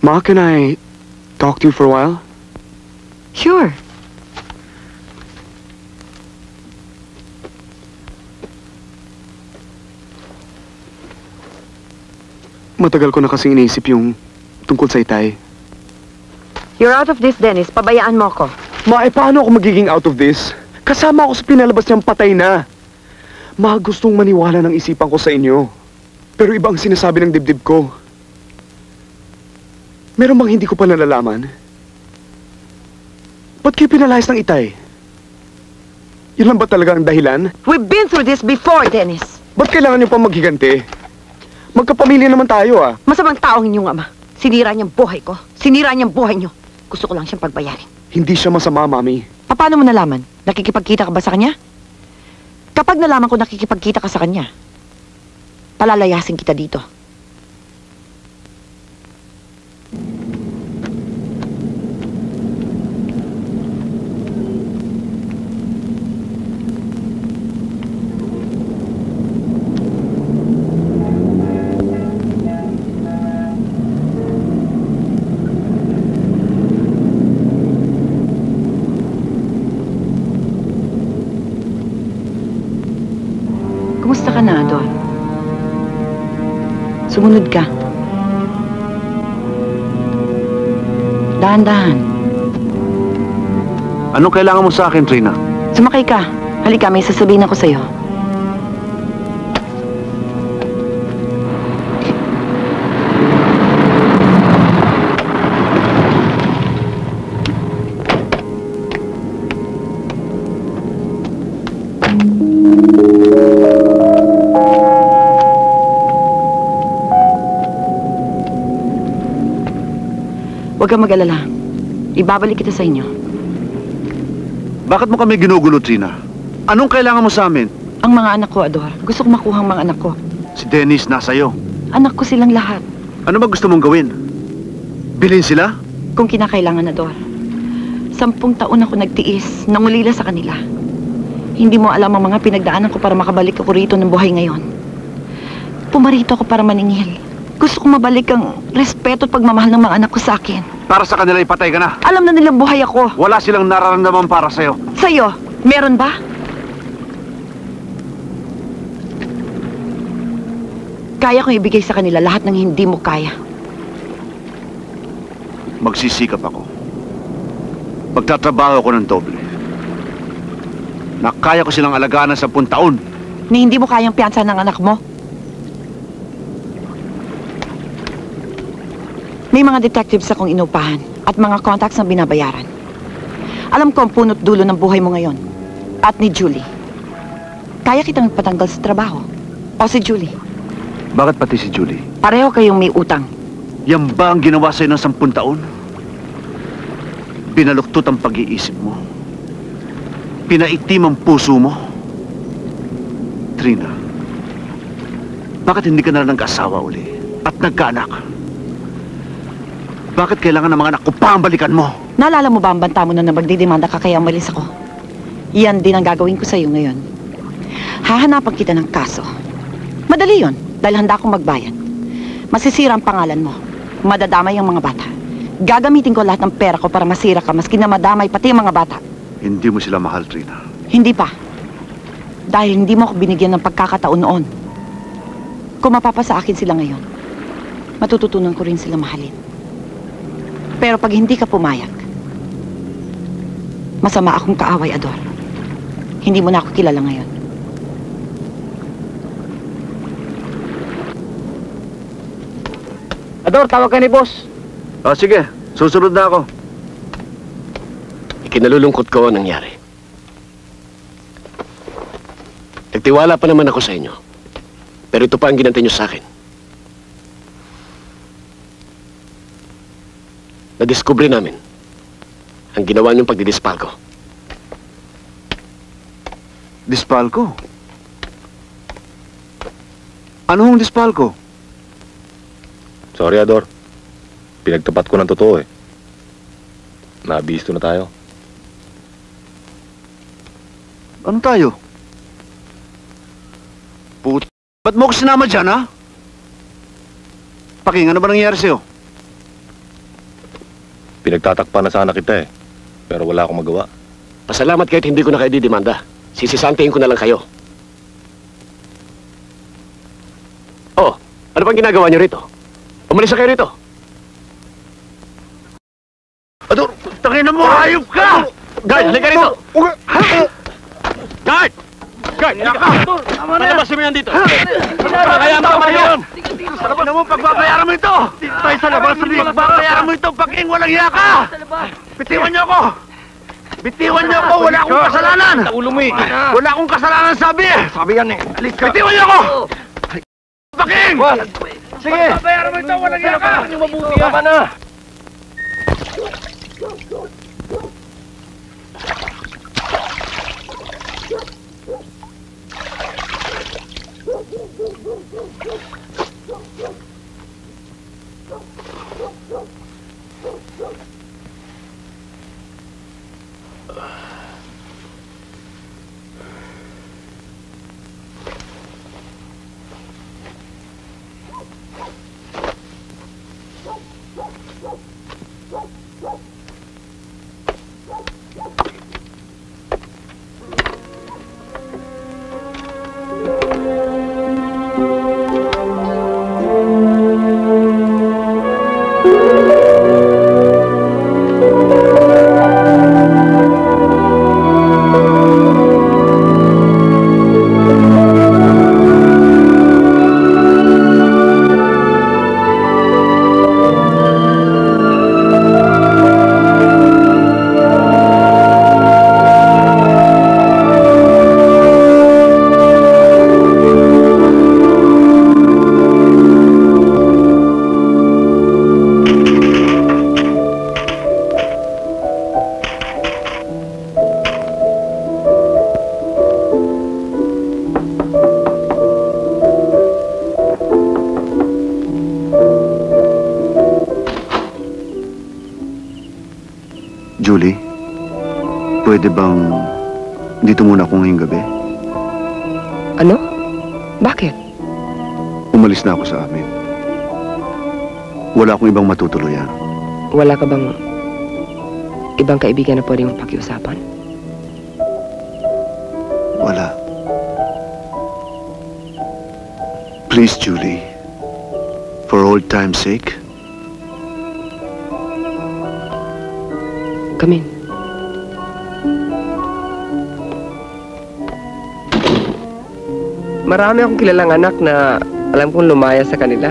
Speaker 7: Ma, can I talk to you for a while?
Speaker 8: Sure.
Speaker 7: Matagal ko na kasing iniisip yung tungkol sa Itay.
Speaker 8: You're out of this, Dennis. Pabayaan mo ko.
Speaker 7: Ma, paano ako magiging out of this? Kasama ako sa pinalabas niyang patay na. Ma, gustong maniwala ng isipan ko sa inyo. Pero iba ang sinasabi ng dibdib ko. Meron bang hindi ko pa nalalaman? Ba't kayo pinalayas ng Itay? Yun lang ba talaga ang dahilan?
Speaker 8: We've been through this before, Dennis.
Speaker 7: Ba't kailangan niyo pa maghiganti? Magkapamilya naman tayo, ah.
Speaker 8: Masamang taong inyong ama. Sinira niyang buhay ko. Sinira niyang buhay niyo. Gusto ko lang siyang pagbayarin.
Speaker 7: Hindi siya masama, Mami.
Speaker 8: Paano mo nalaman? Nakikipagkita ka ba sa kanya? Kapag nalaman ko nakikipagkita ka sa kanya, palalayasin kita dito. Kumusta ka na, Ador? Sumunod ka. Dahan-dahan.
Speaker 12: Anong kailangan mo sa akin, Trina?
Speaker 8: Sumakay ka. Halika, may sasabihin ako sa'yo. Huwag kang mag-alala. Ibabalik kita sa inyo.
Speaker 12: Bakit mo kami ginugulo, Trina? Anong kailangan mo sa amin?
Speaker 8: Ang mga anak ko, Ador. Gusto ko makuha ang mga anak ko.
Speaker 12: Si Dennis nasa'yo.
Speaker 8: Anak ko silang lahat.
Speaker 12: Ano ba gusto mong gawin? Bilhin sila?
Speaker 8: Kung kinakailangan, Ador. 10 taon ako nagtiis, nangulila sa kanila. Hindi mo alam ang mga pinagdaanan ko para makabalik ako rito ng buhay ngayon. Pumarito ako para maningil. Gusto ko mabalik ang respeto at pagmamahal ng mga anak ko sa akin.
Speaker 12: Para sa kanila ipatay ka na.
Speaker 8: Alam na nilang buhay ako.
Speaker 12: Wala silang nararamdaman para sa'yo.
Speaker 8: Sa'yo, meron ba? Kaya kong ibigay sa kanila lahat ng hindi mo kaya.
Speaker 12: Magsisikap ako. Magtatrabaho ako ng doble. Na kaya ko silang alagaan ng 10 taon.
Speaker 8: Ni hindi mo kayang piyansa ng anak mo? May mga detectives akong inupahan at mga contacts na binabayaran. Alam ko ang punot dulo ng buhay mo ngayon. At ni Julie. Kaya kitang patanggal sa trabaho. O si Julie.
Speaker 12: Bakit pati si Julie?
Speaker 8: Pareho kayong may utang.
Speaker 12: Yan ba ang ginawa sa'yo ng 10 taon? Pinaluktot ang pag-iisip mo. Pinaitim ang puso mo. Trina, bakit hindi ka na lang nag-asawa uli at nagkaanak? Bakit kailangan ng mga anak ko pa ang balikan mo?
Speaker 8: Naalala mo ba ang banta mo na magdidemanda ka kaya umalis ako? Yan din ang gagawin ko sa'yo ngayon. Hahanapan kita ng kaso. Madali yon dahil handa akong magbayad. Masisira ang pangalan mo. Madadamay ang mga bata. Gagamitin ko lahat ng pera ko para masira ka maski na madamay pati ang mga bata.
Speaker 12: Hindi mo sila mahal, Trina.
Speaker 8: Hindi pa. Dahil hindi mo ako binigyan ng pagkakataon noon. Kung mapapasa akin sila ngayon, matututunan ko rin sila mahalin. Pero pag hindi ka pumayag, masama akong kaaway, Ador. Hindi mo na ako kilala ngayon.
Speaker 15: Ador, tawag ka ni boss.
Speaker 12: Sige. Susunod na ako.
Speaker 2: Ikinalulungkot ko ang nangyari. Nagtiwala pa naman ako sa inyo. Pero ito pa ang ginantay niyo sa akin. Nadiskubre namin ang ginawa niyong pagdidispalko.
Speaker 12: Dispalko? Ano hong dispalko?
Speaker 14: Sorry, Ador. Pinagtapat ko ng totoo eh. Nabisto na tayo.
Speaker 12: Ano tayo? Ba't mo ko sinama dyan, ha? Paking, ano ba nangyayari sa'yo?
Speaker 14: Pinagtatakpan na sana kita eh. Pero wala akong magawa.
Speaker 2: Pasalamat kahit hindi ko na kayo didemanda. Sisisantihin ko na lang kayo. Oh, ano bang ginagawa niyo rito? Umalis na kayo rito.
Speaker 12: Ador, tangin na mo, hayop ka!
Speaker 2: Guard, halika rito! Guard! Guard, halika! Palabasin mo yan dito! Kaya mo naman yun!
Speaker 12: Ano mo, pagbabayaran mo ito! Dito tayo sa labas, pagbabayaran mo ito, pag-ing walang hiya ka! Bitiwan niyo ako! Bitiwan niyo ako! Wala akong kasalanan! Wala akong kasalanan, sabi eh!
Speaker 13: Sabi yan eh.
Speaker 12: Bitiwan niyo ako! Pag-ing!
Speaker 13: Sige!
Speaker 12: Pagbabayaran mo ito, walang hiya ka!
Speaker 13: Mabuti ka na!
Speaker 4: Julie, pwede bang dito muna ako ngayong gabi?
Speaker 11: Ano? Bakit?
Speaker 4: Umalis na ako sa amin. Wala akong ibang matutuluyan.
Speaker 11: Wala ka bang ibang kaibigan na pwede mong pakiusapan?
Speaker 4: Wala. Please, Julie. For old time's sake.
Speaker 11: Come in. Marami akong kilalang anak na alam kong lumayas sa kanila.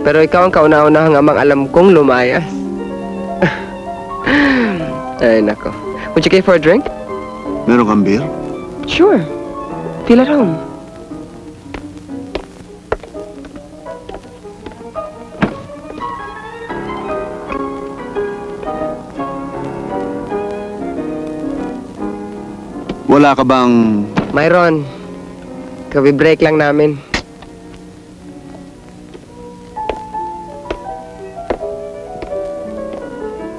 Speaker 11: Pero ikaw ang kauna-unahang amang alam kong lumayas. Ay, nako. Would you care for a drink?
Speaker 4: Meron kang beer?
Speaker 11: Sure. Feel at home.
Speaker 4: Wala ka bang...
Speaker 11: Myron, kabi-break lang namin.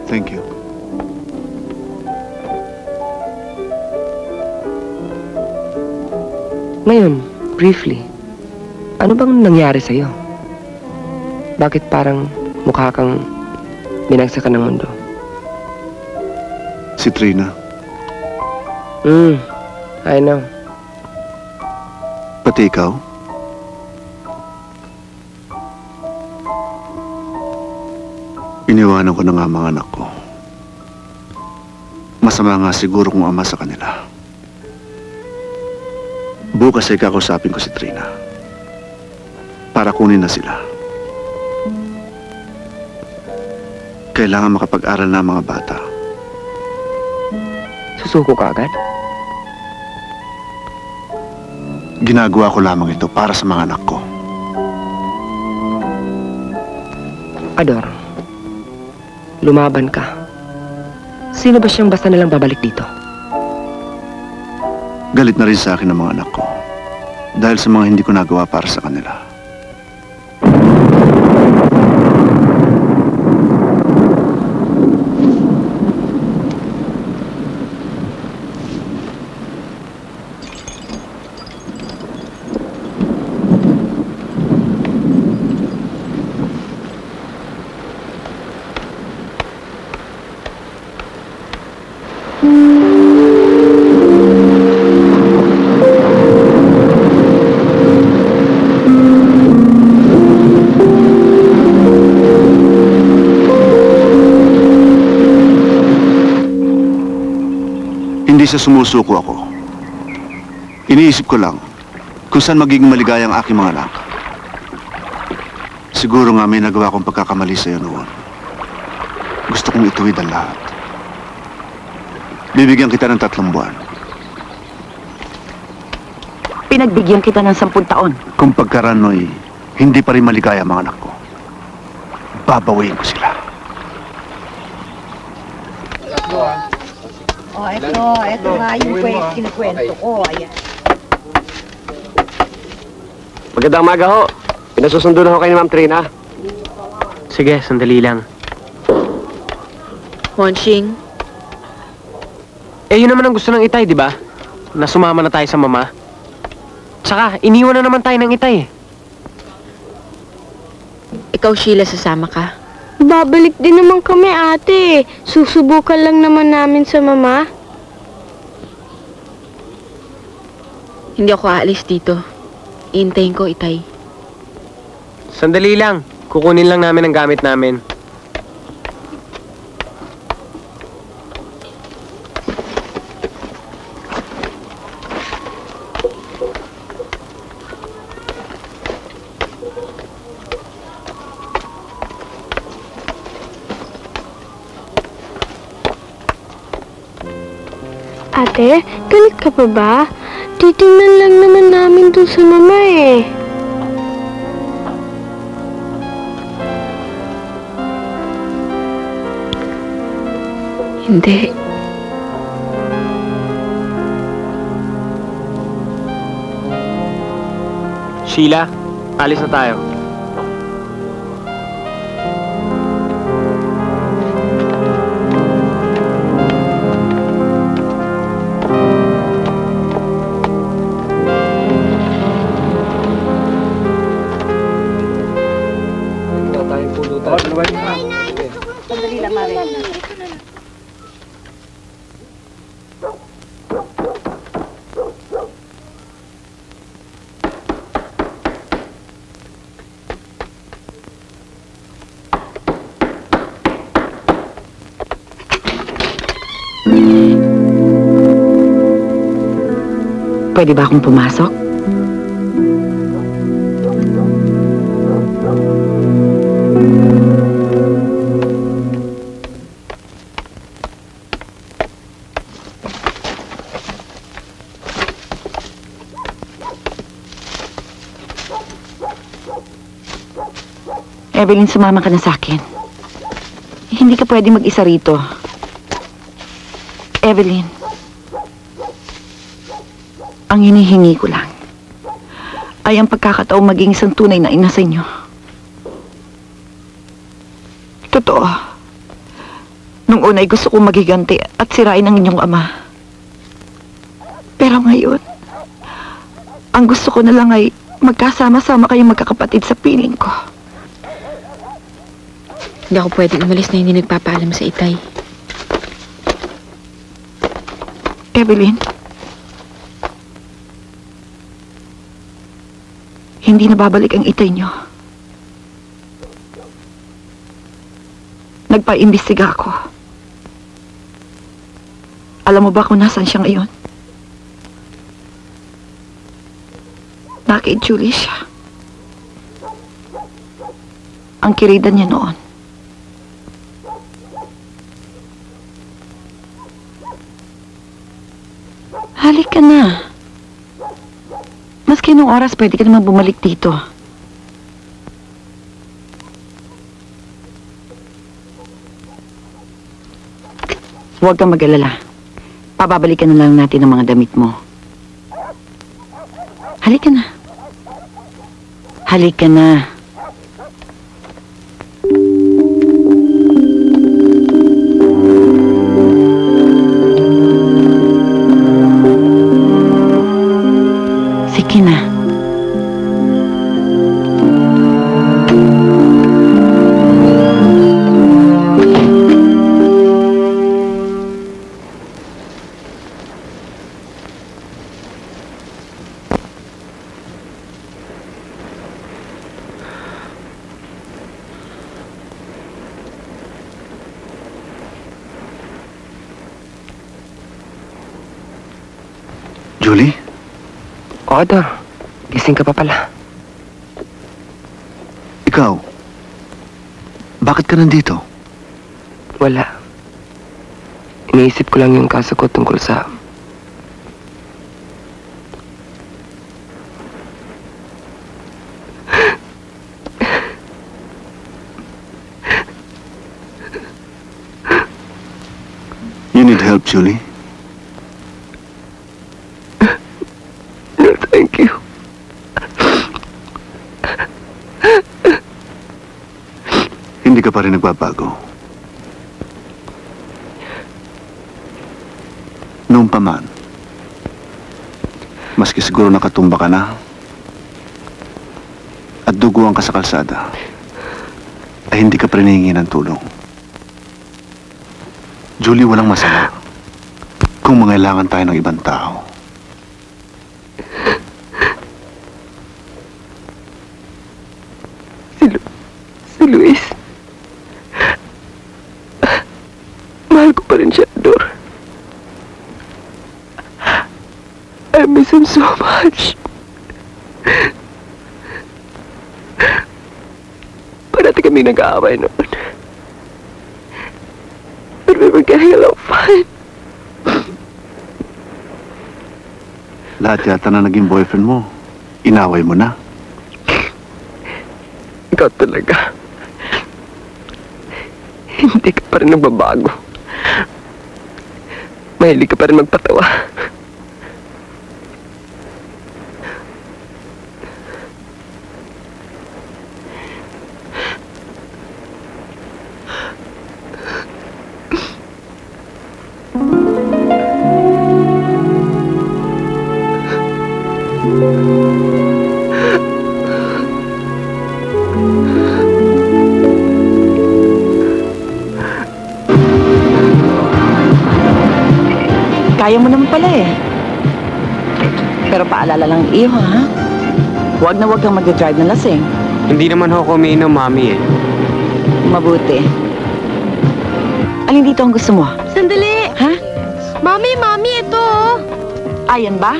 Speaker 4: Thank you.
Speaker 11: Ngayon, briefly, ano bang nangyari sa'yo? Bakit parang mukha kang binagsakan ng mundo?
Speaker 4: Si Trina.
Speaker 11: I know.
Speaker 4: Pati ikaw? Iniwanan ko na nga mga anak ko. Masama nga siguro kung ama sa kanila. Bukas ay kakausapin ko si Trina. Para kunin na sila. Kailangan makapag-aral na ang mga bata.
Speaker 11: Susuko ka agad?
Speaker 4: Ginagawa ko lamang ito para sa mga anak ko.
Speaker 11: Ador, lumaban ka. Sino ba siyang basta nalang babalik dito?
Speaker 4: Galit na rin sa akin ang mga anak ko. Dahil sa mga hindi ko nagawa para sa kanila.
Speaker 18: sa sumusuko ako. Iniisip ko lang kung saan magiging maligaya ang aking mga anak. Siguro nga may nagawa kong pagkakamali sa'yo noon. Gusto kong ituwid ang lahat. Bibigyan kita ng 3 buwan.
Speaker 8: Pinagbigyan kita ng 10 taon.
Speaker 18: Kung pagkarano'y hindi pa rin maligaya ang mga anak ko, babawiin ko sila.
Speaker 8: Ito nga yung kinukwento ko. Ayan.
Speaker 2: Magandang umaga ho. Pinasusundo na ho kayo ni Ma'am Trina.
Speaker 1: Sige, sandali lang.
Speaker 5: Monshing,
Speaker 1: Yun naman ang gusto ng itay, di ba? Na sumama na tayo sa mama. Tsaka, iniwan na naman tayo ng itay.
Speaker 5: ikaw Sheila sasama ka.
Speaker 6: Babalik din naman kami, ate. Susubukan lang naman namin sa mama.
Speaker 5: Hindi ako aalis dito. Iintayin ko, Itay.
Speaker 1: Sandali lang. Kukunin lang namin ang gamit namin.
Speaker 6: Ate, galit ka pa ba? Titingnan lang naman namin doon sa mama eh.
Speaker 5: Hindi.
Speaker 1: Sheila, alis na tayo.
Speaker 8: Sandali lang, Mare. Pwede ba akong pumasok? Evelyn, sumama ka na sa akin. Hindi ka pwede mag-isa rito. Evelyn, ang hinihingi ko lang ay ang pagkakataong maging isang tunay na ina sa inyo. Totoo. Nung unay gusto kong magiganti at sirain ang inyong ama. Pero ngayon, ang gusto ko na lang ay magkasama-sama kayong magkakapatid sa piling ko.
Speaker 5: Hindi ako pwedeng umalis na hindi nagpapaalam sa Itay.
Speaker 8: Evelyn, hindi na babalik ang itay niyo. Nagpa-imbestiga ako. Alam mo ba kung nasan siya ngayon? Nakay Julie siya. Ang kirida niya noon. Halika na. Maski nung oras, pwede ka naman bumalik dito. Huwag kang mag-alala. Pababalikan na lang natin ang mga damit mo. Halika na. Halika na. Sige na.
Speaker 18: Julie?
Speaker 11: O, Ador. Gising ka pa pala.
Speaker 18: Ikaw? Bakit ka nandito?
Speaker 11: Wala. Iniisip ko lang yung kaso ko tungkol sa...
Speaker 18: You need help, Julie?
Speaker 11: No, thank you.
Speaker 18: Hindi ka pa rin nagbabago. Noon pa man, maski siguro nakatumba ka na at duguan ka sa kalsada, ay hindi ka pa rin hihingi ng tulong. Julie, walang masama kung mangailangan tayo ng ibang tao.
Speaker 11: Si Luis. Mahal ko pa rin siya, Ador. I miss him so much. Parati kami nag-aaway noon. But we were getting along fine.
Speaker 18: Lahat yata na naging boyfriend mo, inaway mo na.
Speaker 11: Ikaw talaga. Hindi ka pa rin nagbabago. Mahilig ka pa rin magpatawa.
Speaker 8: Kaya mo naman pala eh. Pero paalala lang iyo, ha? Huwag na huwag kang mag-drive na lasing.
Speaker 1: Hindi naman ako umiinom, Mami eh.
Speaker 8: Mabuti. Alin dito ang gusto mo?
Speaker 6: Sandali!
Speaker 8: Ha?
Speaker 6: Mami, ito!
Speaker 8: Ayan ba?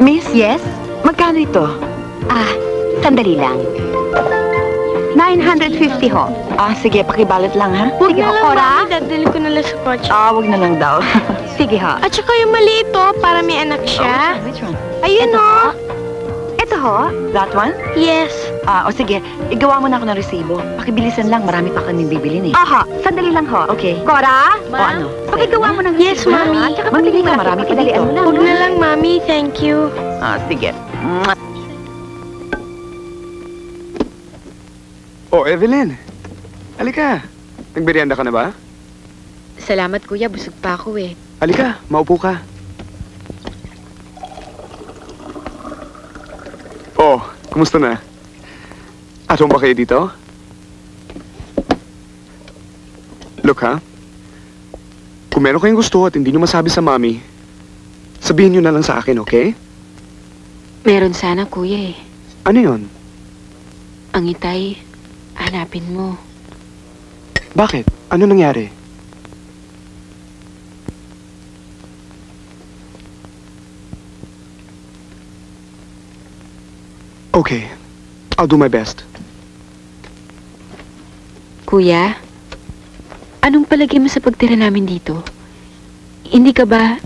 Speaker 8: Miss?
Speaker 16: Yes?
Speaker 8: Magkano ito?
Speaker 16: Sandali lang. 950 ho.
Speaker 8: Sige, pakibalat lang, ha?
Speaker 6: Huwag
Speaker 16: Sige
Speaker 6: na
Speaker 16: ho,
Speaker 6: lang,
Speaker 16: Cora.
Speaker 6: Mami. Dadali ko na lang sa kotse.
Speaker 8: Huwag na lang daw.
Speaker 16: Sige ho.
Speaker 6: At saka yung mali ito, para may anak siya.
Speaker 8: Which one?
Speaker 6: Ayun
Speaker 16: Ito
Speaker 6: o.
Speaker 16: ho. Ito ho.
Speaker 8: That one?
Speaker 6: Yes.
Speaker 8: Sige. Igawa mo na ako ng resibo. Pakibilisan lang, marami pa kami bibilin eh.
Speaker 16: Aha, sandali lang ho.
Speaker 8: Okay.
Speaker 16: Cora?
Speaker 8: O ano?
Speaker 16: Pakigawa mo ng
Speaker 6: Yes,
Speaker 16: resibo,
Speaker 6: Mami.
Speaker 16: ha? Tsaka
Speaker 8: Mamili
Speaker 16: patigil
Speaker 8: ka,
Speaker 16: mo
Speaker 8: marami pa
Speaker 16: pagdalian
Speaker 8: dito.
Speaker 16: mo lang,
Speaker 6: Huwag
Speaker 16: ha?
Speaker 6: na lang, Mami. Thank you.
Speaker 8: Sige.
Speaker 7: Oh, Evelyn. Halika. Nagmerienda ka na ba?
Speaker 5: Salamat, Kuya. Busog pa ako eh.
Speaker 7: Halika, maupo ka. Oh, kumusta na? At home ba kayo dito? Look, ha? Kung meron kayong gusto at hindi nyo masabi sa mami, sabihin nyo na lang sa akin, okay?
Speaker 5: Meron sana, Kuya eh.
Speaker 7: Ano yon?
Speaker 5: Ang itay, hanapin mo.
Speaker 7: Bakit? Ano nangyari? Okay. I'll do my best.
Speaker 5: Kuya, anong palagay mo sa pagtira namin dito? Hindi ka ba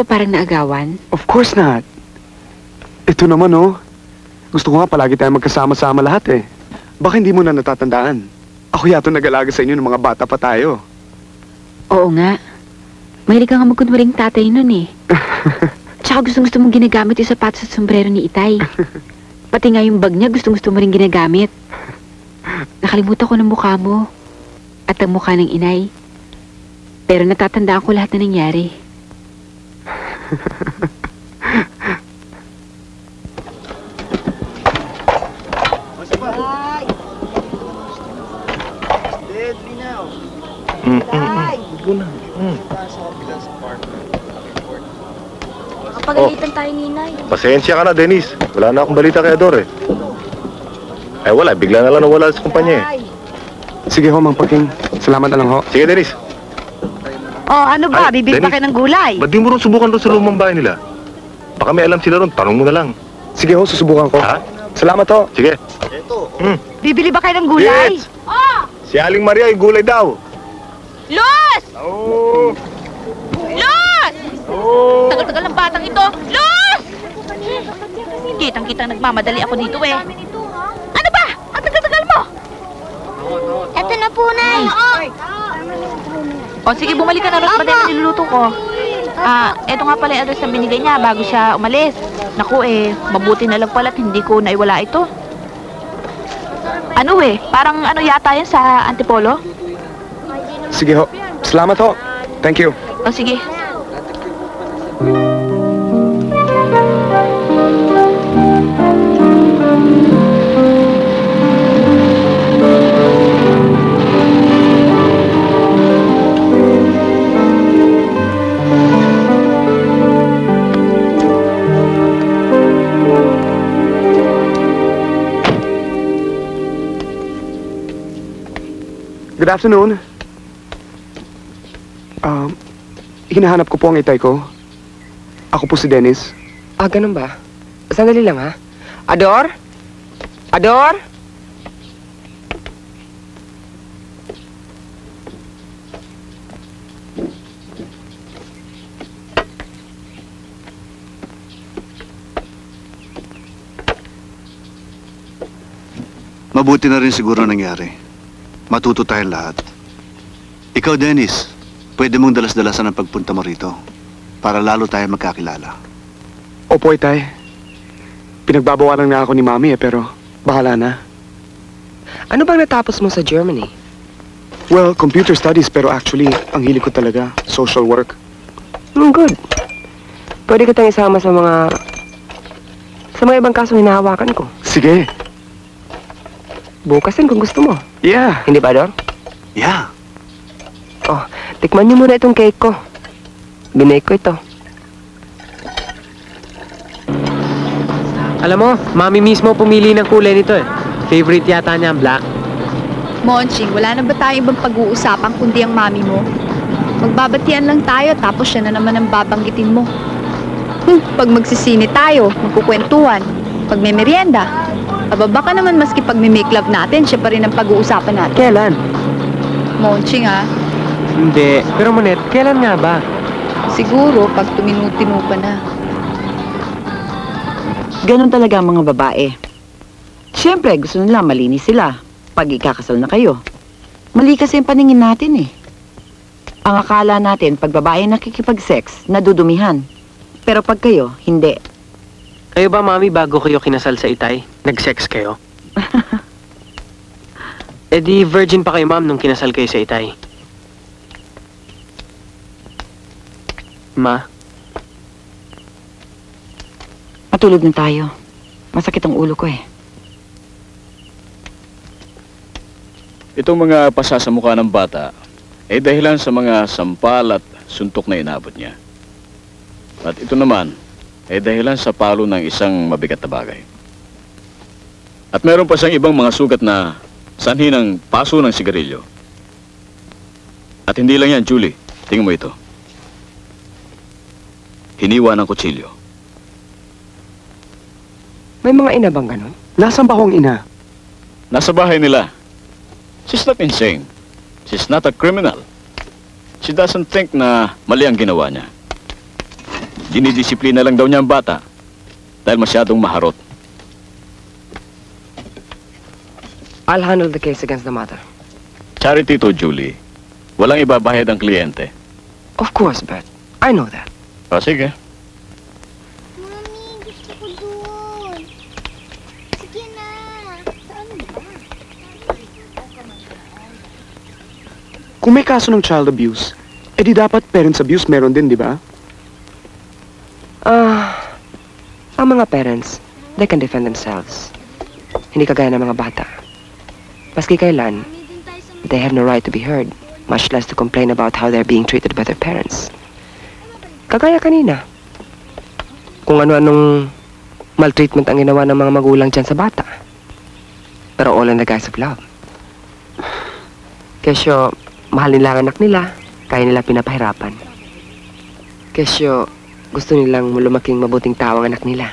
Speaker 5: parang naagawan?
Speaker 7: Of course not. Ito naman, oh. Gusto ko nga palagi tayo magkasama-sama lahat, eh. Baka hindi mo na natatandaan. Ako yata nag-alaga sa inyo ng mga bata pa tayo.
Speaker 5: Oo nga. Mahilig ka nga magkunwaring tatay nun eh. Tsaka gusto mong ginagamit yung sapatos at sombrero ni Itay. Pati nga yung bag niya gusto mo rin ginagamit. Nakalimutan ko ng mukha mo. At ang mukha ng inay. Pero natatandaan ko lahat na nangyari.
Speaker 6: Kapagalitan tayo ni Inay.
Speaker 14: Pasensya ka na, Dennis. Wala na akong balita kay Ador eh. Wala. Bigla na lang nawala sa kumpanya eh.
Speaker 7: Sige ho, Mang Paking. Salamat na lang ho.
Speaker 14: Sige, Dennis.
Speaker 16: Oh, ano ba?
Speaker 14: Ay,
Speaker 16: Bibili ba
Speaker 14: Dennis,
Speaker 16: kayo ng gulay?
Speaker 14: Ba't di mo rin subukan doon sa lumang bahay nila? Baka may alam sila ron, tanong mo na lang.
Speaker 7: Sige ho, susubukan ko.
Speaker 14: Ha?
Speaker 7: Salamat ho.
Speaker 14: Sige.
Speaker 16: Bibili ba kayo ng gulay?
Speaker 14: Yes! Si Aling Maria, yung gulay daw.
Speaker 9: Luz!
Speaker 14: Oo.
Speaker 9: Luz!
Speaker 14: Oo.
Speaker 9: Tagal-tagal ng batang ito. Luz! Kitang-kita nagmamadali ako dito eh. Ano ba? Ang tagal-tagal mo!
Speaker 6: Ito na po, Nay.
Speaker 9: O sige, bumalik ka na ron pa din ang niluluto ko. Eto nga pala yung address na binigay niya bago siya umalis. Naku mabuti na lang pala't hindi ko naiwala ito. Ano parang ano yata yan sa Antipolo?
Speaker 7: Sige ho. Salamat ho. Thank you.
Speaker 9: O sige.
Speaker 7: Good afternoon. Hinahanap ko po ang itay ko. Ako po si Dennis.
Speaker 11: Ganun ba? Sandali lang, ha? Ador? Ador?
Speaker 18: Mabuti na rin siguro nangyari. Matuto tayong lahat. Ikaw, Dennis, pwede mong dalas-dalasan ang pagpunta mo rito para lalo tayo magkakilala.
Speaker 7: Opo, itay. Pinagbabawalan nga ako ni Mami pero bahala na.
Speaker 11: Ano bang natapos mo sa Germany?
Speaker 7: Well, computer studies pero actually, ang hilig ko talaga, social work.
Speaker 11: Good. Pwede kitang isama sa mga ibang kasong hinahawakan ko.
Speaker 7: Sige.
Speaker 11: Bukas din kung gusto mo.
Speaker 7: Yeah.
Speaker 11: Hindi ba, Ador?
Speaker 18: Yeah.
Speaker 11: Oh, tikman niyo muna itong cake ko. Binake ko ito.
Speaker 1: Alam mo, Mami mismo pumili ng kulay nito eh. Favorite yata niya ang black.
Speaker 9: Monching, wala na ba tayong ibang pag-uusapan kundi ang mami mo? Magbabatian lang tayo tapos siya na naman ang babanggitin mo. Pag magsisini tayo, magkukwentuhan. Pag may merienda, baka naman maski pag may make love natin, siya pa rin ang pag-uusapan natin.
Speaker 1: Kailan?
Speaker 9: Monching
Speaker 1: Hindi. Pero Monet, kailan nga ba?
Speaker 9: Siguro pag tuminu-tinu pa na.
Speaker 8: Ganon talaga ang mga babae. Siyempre, gusto nila malinis sila pag ikakasal na kayo. Mali kasi ang paningin natin eh. Ang akala natin, pag babae nakikipag-sex, nadudumihan. Pero pag kayo, hindi.
Speaker 1: Kayo ba, Mami, bago kayo kinasal sa itay, nag-sex kayo? Di virgin pa kayo, Ma'am, nung kinasal kayo sa itay. Ma?
Speaker 8: Matulog na tayo. Masakit ang ulo ko eh.
Speaker 3: Itong mga pasasamukha ng bata ay dahilan sa mga sampal at suntok na inabot niya. At ito naman ay dahilan sa palo ng isang mabigat na bagay. At meron pa siyang ibang mga sugat na sanhi ng paso ng sigarilyo. At hindi lang yan, Julie. Tingnan mo ito. Hiniwa ng kutsilyo.
Speaker 11: May mga ina bang ganun?
Speaker 7: Nasaan ba akong ina?
Speaker 3: Nasa bahay nila. She's not insane. She's not a criminal. She doesn't think na mali ang ginawa niya. Dinidisiplina lang daw niya ang bata dahil masyadong maharot.
Speaker 11: I'll handle the case against the mother.
Speaker 3: Charity to, Julie. Walang ibabahid ang kliyente.
Speaker 11: Of course, Bert. I know that.
Speaker 3: O, sige.
Speaker 6: Gusto ko doon. Sige na. Saan ba?
Speaker 7: Kung may kaso ng child abuse, edi dapat parents abuse meron din, di ba?
Speaker 11: Ang mga parents, they can defend themselves. Hindi kagaya ng mga bata. Maski kailan, they have no right to be heard, much less to complain about how they're being treated by their parents. Kagaya kanina. Kung ano-anong maltreatment ang ginawa ng mga magulang dyan sa bata. Pero all in the guise of love. Kesyo, mahal nila ang anak nila, Kaya nila pinapahirapan. Kesyo, gusto nilang lumaking mabuting tao ang anak nila.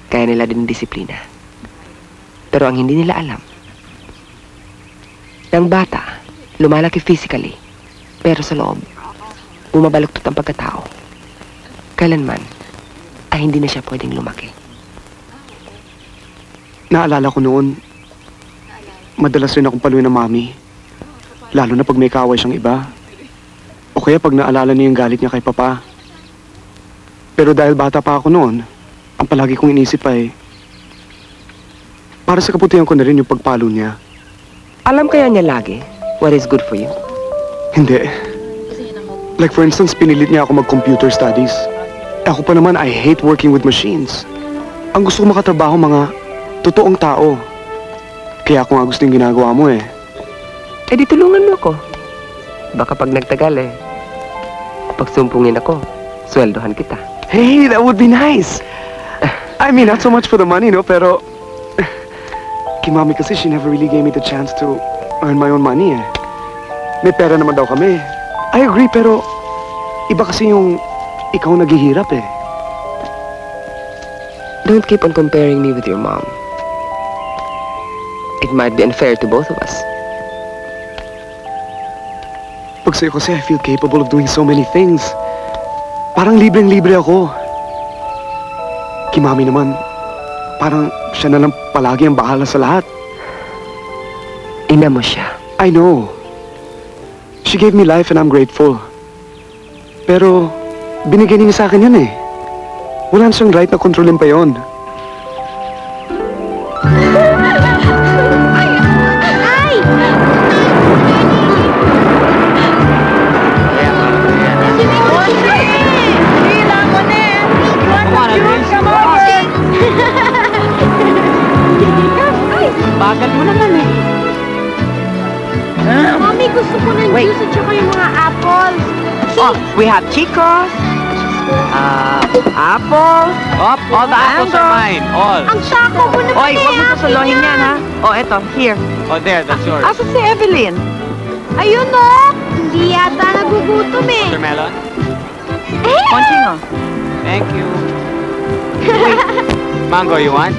Speaker 11: Kaya nila din disiplina. Pero ang hindi nila alam, ng bata, lumalaki physically, pero sa loob, bumabaluktot ang pagkatao. Kailanman, ay hindi na siya pwedeng lumaki.
Speaker 7: Naalala ko noon, madalas rin akong paluin ng mami. Lalo na pag may kaaway siyang iba. O kaya pag naalala niya yung galit niya kay papa. Pero dahil bata pa ako noon, ang palagi kong inisip ay, para sa kabutihan ko na rin yung pagpalo niya.
Speaker 11: Alam kaya niya lagi what is good for you?
Speaker 7: Hindi. Like for instance, pinilit niya ako mag-computer studies. Ako pa naman, I hate working with machines. Ang gusto ko makatrabaho mga totoong tao. Kaya ako nga gusto yung ginagawa mo eh.
Speaker 11: Eh di tulungan mo ako. Baka pag nagtagal pagsumpungin ako, sweldohan kita.
Speaker 7: Hey, that would be nice. I mean, not so much for the money, no? Pero, kay mami kasi, she never really gave me the chance to earn my own money eh. May pera naman daw kami. I agree, pero iba kasi yung ikaw naghihirap eh.
Speaker 11: Don't keep on comparing me with your mom. It might be unfair to both of us.
Speaker 7: Pag sa'yo kasi, I feel capable of doing so many things. Parang libreng-libre ako. Kay mami naman, parang siya na lang palagi ang bahala sa lahat.
Speaker 11: Ina mo siya.
Speaker 7: I know. She gave me life and I'm grateful. Pero, binigyan niya sa akin yun eh. Wala siyang right na kontrolin pa yun.
Speaker 8: Bagal mo naman eh.
Speaker 6: Mami, gusto ko ng juice at saka yung mga apples.
Speaker 8: Oh, we have chicos. Apples.
Speaker 15: All the apples are mine. All.
Speaker 6: Ang sako ko naman
Speaker 8: Oy, huwag mo susuluhin yan ha. Oh, eto, here.
Speaker 15: Oh, there, that's yours.
Speaker 8: Asa si Evelyn?
Speaker 6: Ayun o! Hindi yata nagugutom eh.
Speaker 15: Watermelon.
Speaker 8: Konching oh.
Speaker 15: Thank you. Mango, you want?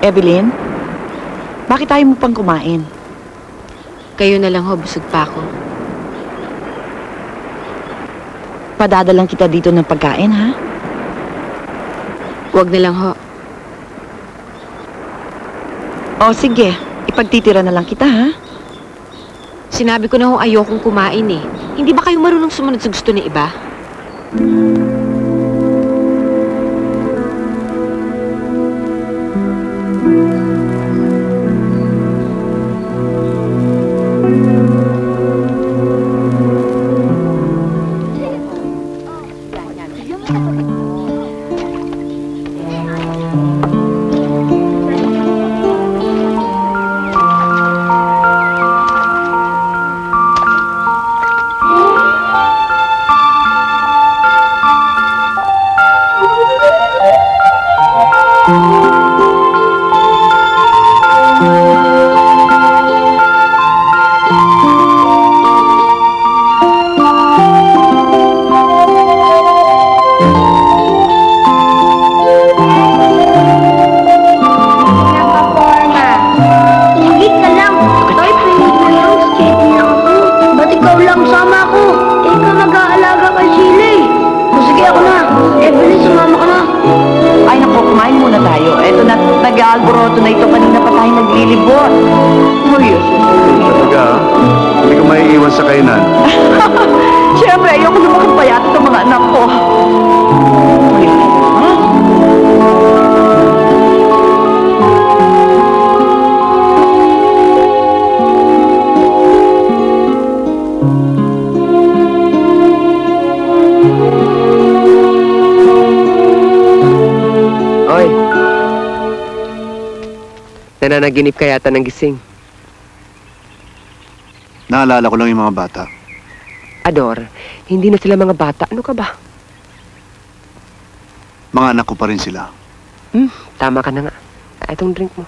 Speaker 8: Evelyn, bakit tayo mo pang kumain?
Speaker 5: Kayo na lang ho, busog pa ako.
Speaker 8: Padadalang kita dito ng pagkain, ha?
Speaker 5: Huwag na lang ho.
Speaker 8: O sige, ipagtitira na lang kita, ha?
Speaker 5: Sinabi ko na ho ayokong kumain eh. Hindi ba kayo marunong sumunod sa gusto ng iba?
Speaker 8: Nag-aalboroto na ito. Kanina pa tayo naglilibot.
Speaker 18: Talaga, hindi ko maiiwan sa kainan.
Speaker 8: Siyempre, ayoko na makapayat itong mga anak ko.
Speaker 11: Nananaginip ka yata ng gising.
Speaker 18: Naalala ko lang yung mga bata.
Speaker 11: Ador, hindi na sila mga bata. Ano ka ba?
Speaker 18: Mga anak ko pa rin sila.
Speaker 11: Tama ka na nga. Itong drink mo.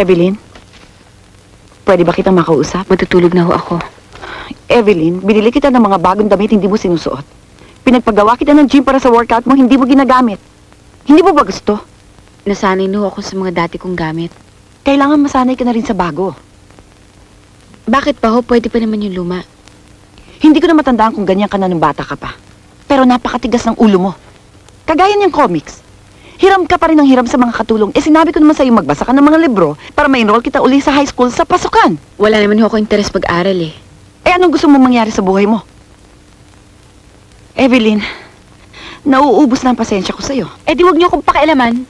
Speaker 8: Evelyn? Pwede ba kitang makausap?
Speaker 5: Matutulog na ho ako.
Speaker 8: Evelyn, binili kita ng mga bagong damit hindi mo sinusuot. Pinagpagawa kita ng gym para sa workout mo, hindi mo ginagamit. Hindi mo ba gusto?
Speaker 5: Nasanay na ho ako sa mga dati kong gamit.
Speaker 8: Kailangan masanay ka na rin sa bago.
Speaker 5: Bakit pa ho? Pwede pa naman yung luma.
Speaker 8: Hindi ko na matandaan kung ganyan ka na nung bata ka pa. Pero napakatigas ng ulo mo. Kagaya niyang comics. Hiram ka pa rin ng hiram sa mga katulong. Sinabi ko naman sa'yo magbasa ka ng mga libro para ma-enroll kita uli sa high school sa pasukan.
Speaker 5: Wala naman ho ako interes pag-aral eh.
Speaker 8: Anong gusto mong mangyari sa buhay mo? Evelyn, nauubos na ang pasensya ko sa'yo.
Speaker 5: Di wag niyo akong pakialaman.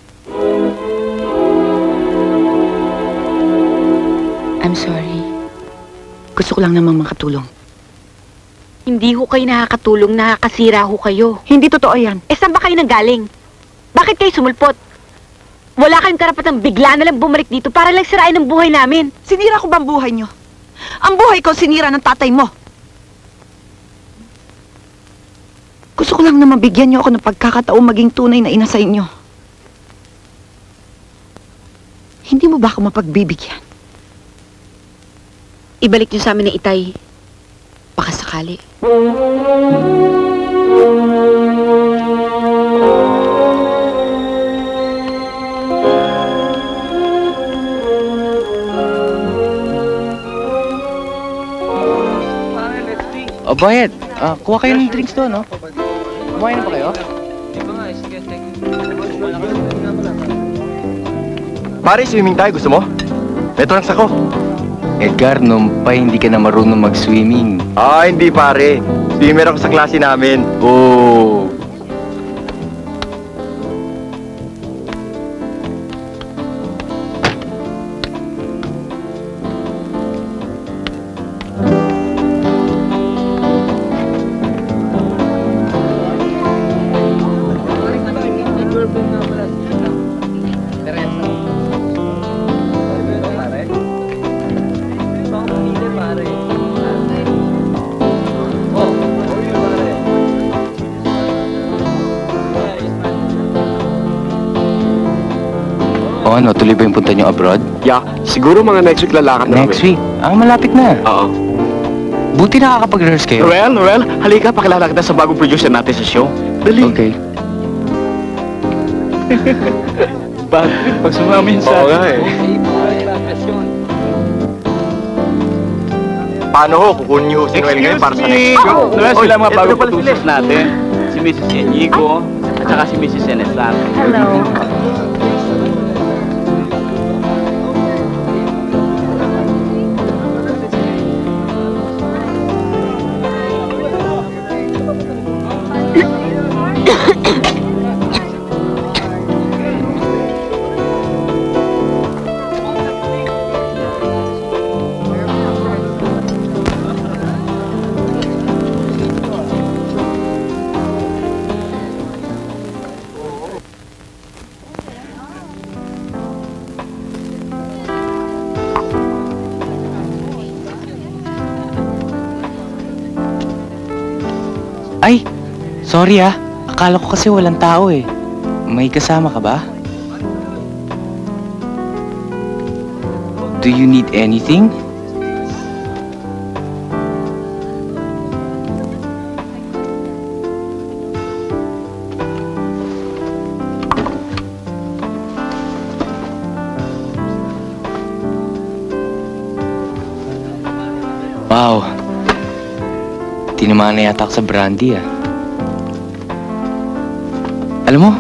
Speaker 5: I'm sorry.
Speaker 8: Gusto ko lang namang makatulong.
Speaker 5: Hindi ho kayo nakakatulong, nakakasira ho kayo.
Speaker 8: Hindi totoo yan.
Speaker 5: Saan ba kayo nanggaling? Bakit kayo sumulpot? Wala kayong karapatang bigla na lang bumalik dito para lang sirain ang buhay namin.
Speaker 8: Sinira ko ba ang buhay nyo? Ang buhay ko sinira ng tatay mo. Gusto ko lang na mabigyan nyo ako ng pagkakataong maging tunay na ina sa inyo. Hindi mo ba ako mapagbibigyan?
Speaker 5: Ibalik nyo sa amin na Itay. Baka sakali.
Speaker 15: O, Boyet, kuha kayo ng drinks doon, no? Kumain na ba kayo? Pare, swimming tayo. Gusto mo? May trunks ako.
Speaker 19: Edgar, nung pa hindi ka na marunong mag-swimming.
Speaker 15: Ah, hindi pare. Swimmer ako sa klase namin.
Speaker 19: Oh. O ano, tuloy ba yung punta nyo abroad?
Speaker 2: Yeah, siguro mga next week lalakad na
Speaker 19: Next week? Ang malapit na.
Speaker 2: Oo.
Speaker 19: Buti nakakapag-rehearse kayo.
Speaker 2: Ruel, halika, pakilala kita sa bagong producer natin sa show. Dali.
Speaker 19: Okay.
Speaker 3: Bakit? Pag sumama yun sa...
Speaker 2: Oo nga eh.
Speaker 15: Paano ho? Kukunin niyo si Noel ngayon para sa next show.
Speaker 3: Noel, sila mga
Speaker 15: Oy,
Speaker 3: bagong
Speaker 15: eto na pala
Speaker 3: producers
Speaker 15: sila.
Speaker 3: natin. Si Mrs. Enigo, at saka si Mrs. Enesar.
Speaker 9: Hello.
Speaker 19: Ay, sorry ah. Akala ko kasi walang tao eh. May kasama ka ba? Do you need anything? Wow. Tinamaan na yata ako sa brandy ah. Alam mo,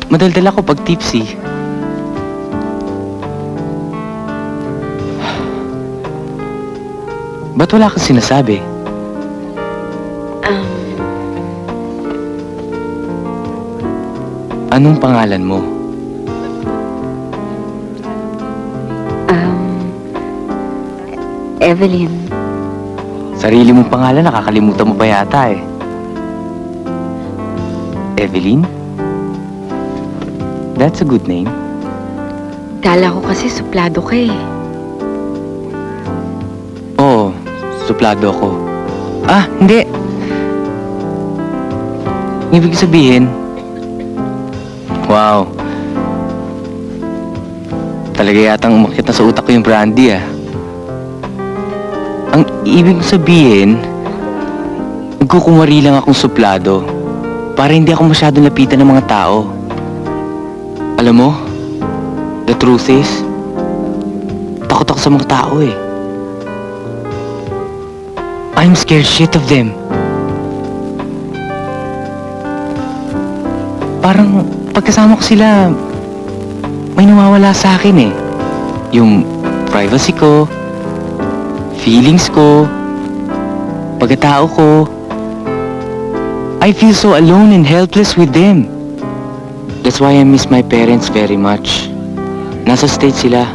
Speaker 19: madaldal ako pag tipsy. Ba't wala kang sinasabi? Anong pangalan mo?
Speaker 20: Evelyn.
Speaker 19: Sarili mong pangalan, nakakalimutan mo pa yata eh. Evelyn? That's a good name.
Speaker 20: Kala ko kasi suplado ka eh.
Speaker 19: Oo, suplado ako. Ah, hindi. Ibig sabihin, wow. Talaga yatang umakyat na sa utak ko yung brandy ah. Ang ibig sabihin, nagkukumari lang akong suplado para hindi ako masyadong lapitan ng mga tao. Alam mo, the truth is, takot ako sa mga tao eh. I'm scared shit of them. Parang pagkasama ko sila, may nawawala sa akin eh. Yung privacy ko, feelings ko, pagkatao ko. I feel so alone and helpless with them. That's why I miss my parents very much. Nasa state sila.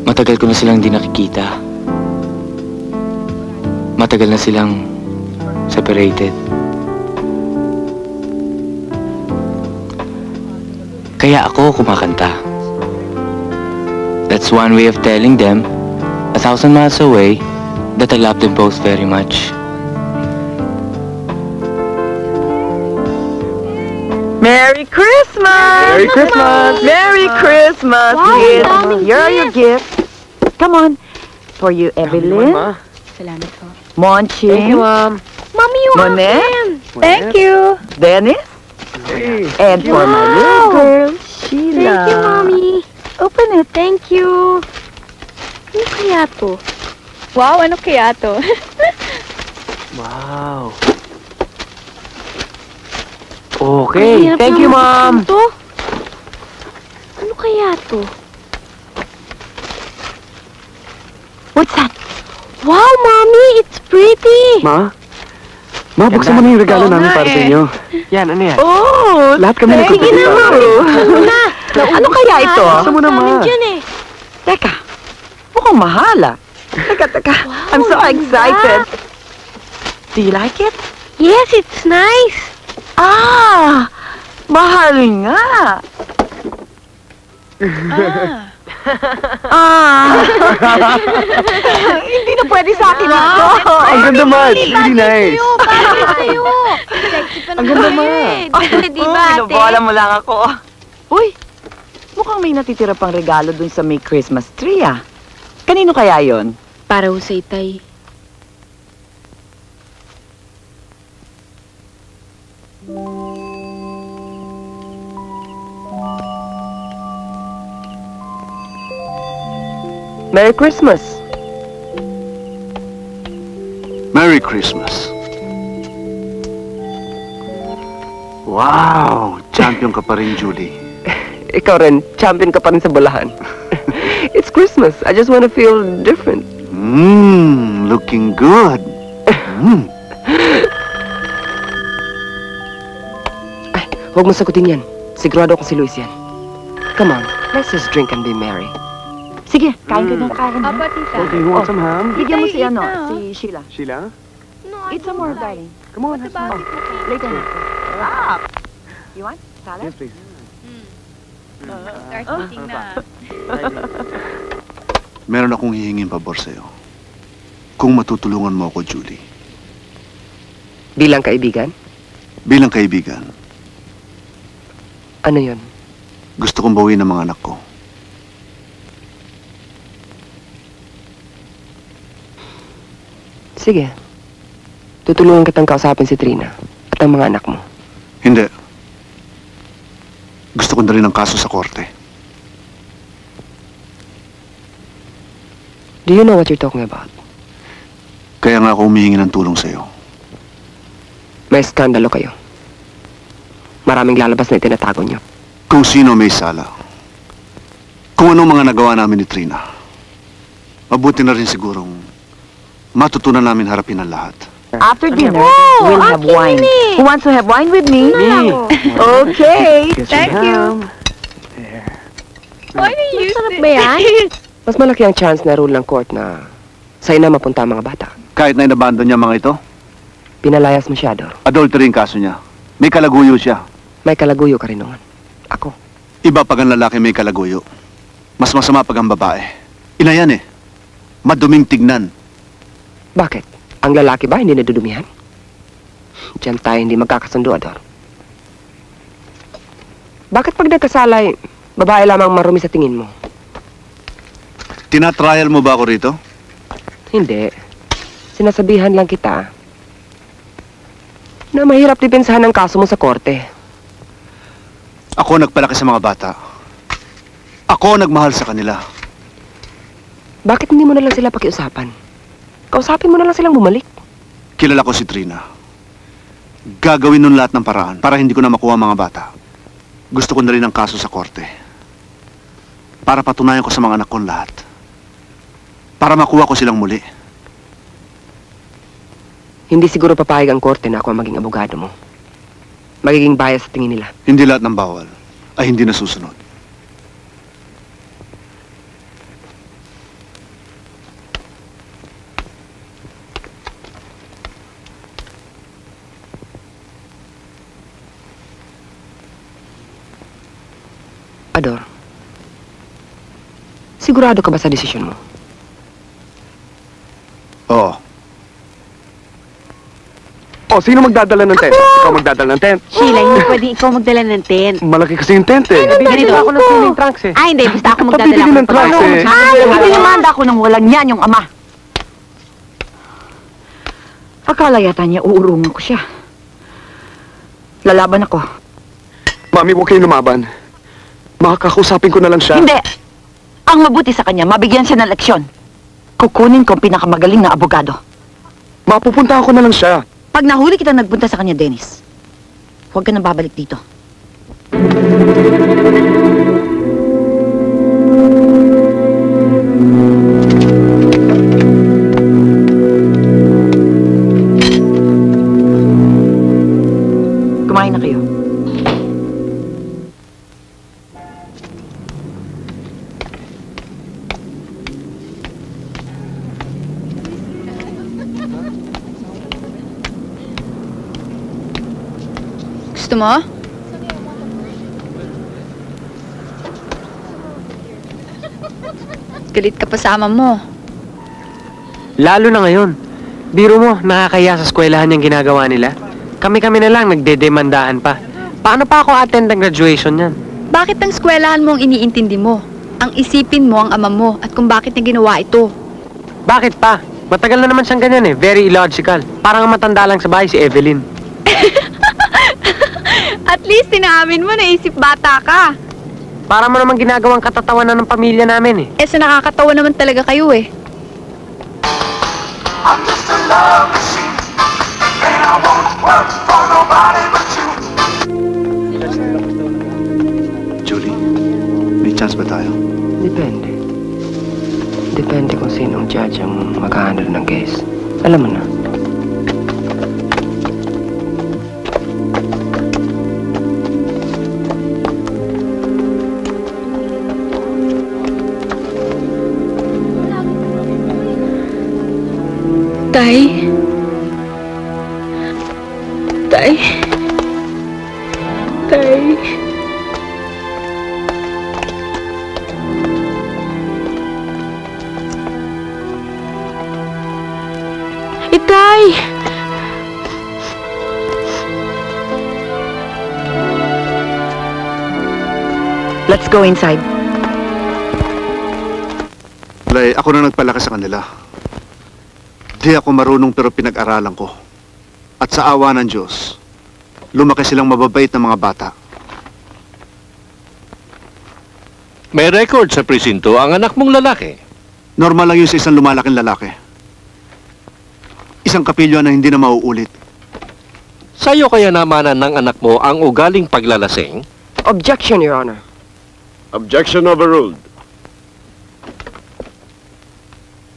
Speaker 19: Matagal ko na silang di nakikita. Matagal na silang separated. Kaya ako kumakanta. That's one way of telling them, 1,000 miles away, that I love them both very much.
Speaker 8: Merry Christmas!
Speaker 11: Merry Christmas!
Speaker 8: Merry Christmas!
Speaker 6: Wow,
Speaker 8: Yes.
Speaker 6: ang daming
Speaker 8: Here are your gifts. Come on. For you, Evelyn.
Speaker 20: Salamat po.
Speaker 8: Monching.
Speaker 11: Thank you, Mom.
Speaker 6: Mommy, you
Speaker 8: Monet.
Speaker 6: akin.
Speaker 8: Thank you. Dennis. And for my little girl, Sheila.
Speaker 6: Thank you, Mommy.
Speaker 8: Open it.
Speaker 6: Thank you. Ano kaya to?
Speaker 9: Wow, ano kaya to?
Speaker 1: Wow.
Speaker 11: Okay, thank you, Mom.
Speaker 6: To? Ano kaya to?
Speaker 8: What's that?
Speaker 6: Wow, Mommy! It's pretty!
Speaker 7: Ma? Ma, buksan mo na yung regalo namin para sa inyo.
Speaker 11: Yan, ano yan?
Speaker 8: Oh!
Speaker 7: Lahat kami
Speaker 8: Sige
Speaker 7: nagkukulit.
Speaker 8: na, Mami. Ano kaya ito?
Speaker 7: Buksan mo na, Ma.
Speaker 8: Teka, mukhang mahala. Teka. I'm so excited. Do you like it?
Speaker 6: Yes, it's nice.
Speaker 8: Ah! Mahal nga. Hindi na pwede sa akin ito.
Speaker 7: Ang ganda, Ma. It's really nice.
Speaker 6: Ang ganda, Ma. Di ba, ate?
Speaker 8: Binubola mo lang ako. Uy, mukhang may natitira pang regalo dun sa may Christmas tree, ah. Kanino kaya yon?
Speaker 20: Para ho sa itay.
Speaker 11: Merry Christmas!
Speaker 18: Merry Christmas. Wow! Champion ka pa rin, Julie.
Speaker 11: Ikaw rin, champion ka pa rin sa bulahan. It's Christmas. I just want to feel different.
Speaker 18: Looking good.
Speaker 11: Ay, huwag mo sagutin yan. Sigurado akong si Luis yan. Come on, let's just drink and be merry.
Speaker 8: Sige, kain ka na kain.
Speaker 6: Aba, tita.
Speaker 7: Okay, who wants some ham?
Speaker 8: Bigyan mo si
Speaker 6: Tita,
Speaker 8: ano,
Speaker 6: eat
Speaker 8: si Sheila.
Speaker 7: Sheila?
Speaker 8: Eat some more, darling.
Speaker 7: Come on, have some.
Speaker 8: Later na. Ah! You want salad?
Speaker 7: Yes, please.
Speaker 20: Start eating na.
Speaker 18: Meron akong hihingin pabor sa'yo. Kung matutulungan mo ako, Julie.
Speaker 11: Bilang kaibigan?
Speaker 18: Bilang kaibigan,
Speaker 11: Ano yon?
Speaker 18: gusto kong bawiin ang mga anak ko.
Speaker 11: Sige. Tutulungan kitang kausapin si Trina at ang mga anak mo.
Speaker 18: Hindi. Gusto ko na rin ang kaso sa korte.
Speaker 11: Do you know what you're talking about?
Speaker 18: Kaya nga ako humihingi ng tulong sa'yo.
Speaker 11: May skandalo kayo. Maraming lalabas na itinatago niyo.
Speaker 18: Kung sino may sala. Kung anong mga nagawa namin ni Trina. Mabuti na rin sigurong matutunan namin harapin ang lahat.
Speaker 8: After dinner, we'll have wine. Who wants to have wine with me?
Speaker 11: Me.
Speaker 8: Okay.
Speaker 11: Thank you.
Speaker 6: Why do you use ba yan?
Speaker 11: Mas malaki ang chance na rule ng court na sa'yo na mapunta ang mga bata.
Speaker 18: Kahit na inabandon niya mga ito,
Speaker 11: Pinalayas mo siya, Ador.
Speaker 18: adultery ang kaso niya. May kalaguyo siya.
Speaker 11: May kalaguyo ka rin naman. Ako.
Speaker 18: Iba pag ang lalaki may kalaguyo. Mas masama pag ang babae. Ina yan eh. Maduming tignan.
Speaker 11: Bakit? Ang lalaki ba hindi nadudumihan? Diyan tayo hindi magkakasundo, Ador. Bakit pag nagkasalay, babae lamang marumi sa tingin mo?
Speaker 18: Tinatrial mo ba ako rito?
Speaker 11: Hindi. Sinasabihan lang kita na mahirap depensahan ang kaso mo sa korte.
Speaker 18: Ako nagpalaki sa mga bata. Ako nagmahal sa kanila.
Speaker 11: Bakit hindi mo na lang sila pakiusapan? Kausapin mo na lang silang bumalik.
Speaker 18: Kilala ko si Trina. Gagawin nun lahat ng paraan para hindi ko na makuha ang mga bata. Gusto ko na rin ang kaso sa korte. Para patunayan ko sa mga anak kong lahat. Para makuha ko silang muli.
Speaker 11: Hindi siguro papayag ang korte na ako ang maging abogado mo. Magiging bias sa tingin nila.
Speaker 18: Hindi lahat ng bawal ay hindi nasusunod.
Speaker 11: Ador, sigurado ka ba sa desisyon mo?
Speaker 18: Oo.
Speaker 7: Oh, sino magdadala ng tent? Ikaw magdadala ng tent?
Speaker 20: Sheila, hindi pwede ikaw magdala ng tent.
Speaker 7: Malaki kasi yung tent eh.
Speaker 20: Ganito ako ng swimming
Speaker 7: trunks eh.
Speaker 20: Ay, hindi. Basta ako magdadala
Speaker 7: Pabibili ng trunks eh.
Speaker 8: Ay, pinimanda ako ng walang yan yung ama. Akala yata niya uurungan ko siya. Lalaban ako.
Speaker 7: Mami, huwag kayong lumaban. Makakausapin ko na lang siya.
Speaker 8: Hindi. Ang mabuti sa kanya, mabigyan siya ng leksyon. Kukunin ko ang pinakamagaling na abogado.
Speaker 7: Mapupunta ako na lang siya.
Speaker 8: Pag nahuli kita nagpunta sa kanya, Dennis, huwag ka nang babalik dito.
Speaker 9: Gusto mo? Galit ka pa sa ama mo.
Speaker 1: Lalo na ngayon. Biro mo, nakakaya sa eskwelahan yung ginagawa nila. Kami-kami na lang, nagdedemandahan pa. Paano pa ako attend ng graduation yan?
Speaker 9: Bakit ang eskwelahan mo ang iniintindi mo? Ang isipin mo ang ama mo at kung bakit niya ginawa ito.
Speaker 1: Bakit pa? Matagal na naman siyang ganyan eh. Very illogical. Parang ang matanda lang sa bahay si Evelyn.
Speaker 9: At least tinaamin mo, naisip bata ka.
Speaker 1: Para mo naman ginagawang katatawanan ng pamilya namin eh.
Speaker 9: Sa nakakatawa naman talaga kayo eh.
Speaker 10: I'm just a love machine, and I won't work for nobody but you.
Speaker 18: Julie, may chance ba tayo?
Speaker 11: Depende. Depende kung sinong judge ang mag-handle ng case. Alam mo na.
Speaker 5: Tay? Tay? Tay? Itay!
Speaker 8: Let's go inside.
Speaker 18: Lay, ako na nagpalaki sa kanila. Di ako marunong pero pinag-aralan ko. At sa awa ng Diyos, lumaki silang mababait na mga bata.
Speaker 3: May record sa presinto ang anak mong lalaki.
Speaker 18: Normal lang yun sa isang lumalaking lalaki. Isang kapilyo na hindi na mauulit.
Speaker 3: Sa'yo kaya namanan ng anak mo ang ugaling paglalasing?
Speaker 11: Objection, Your Honor.
Speaker 2: Objection overruled.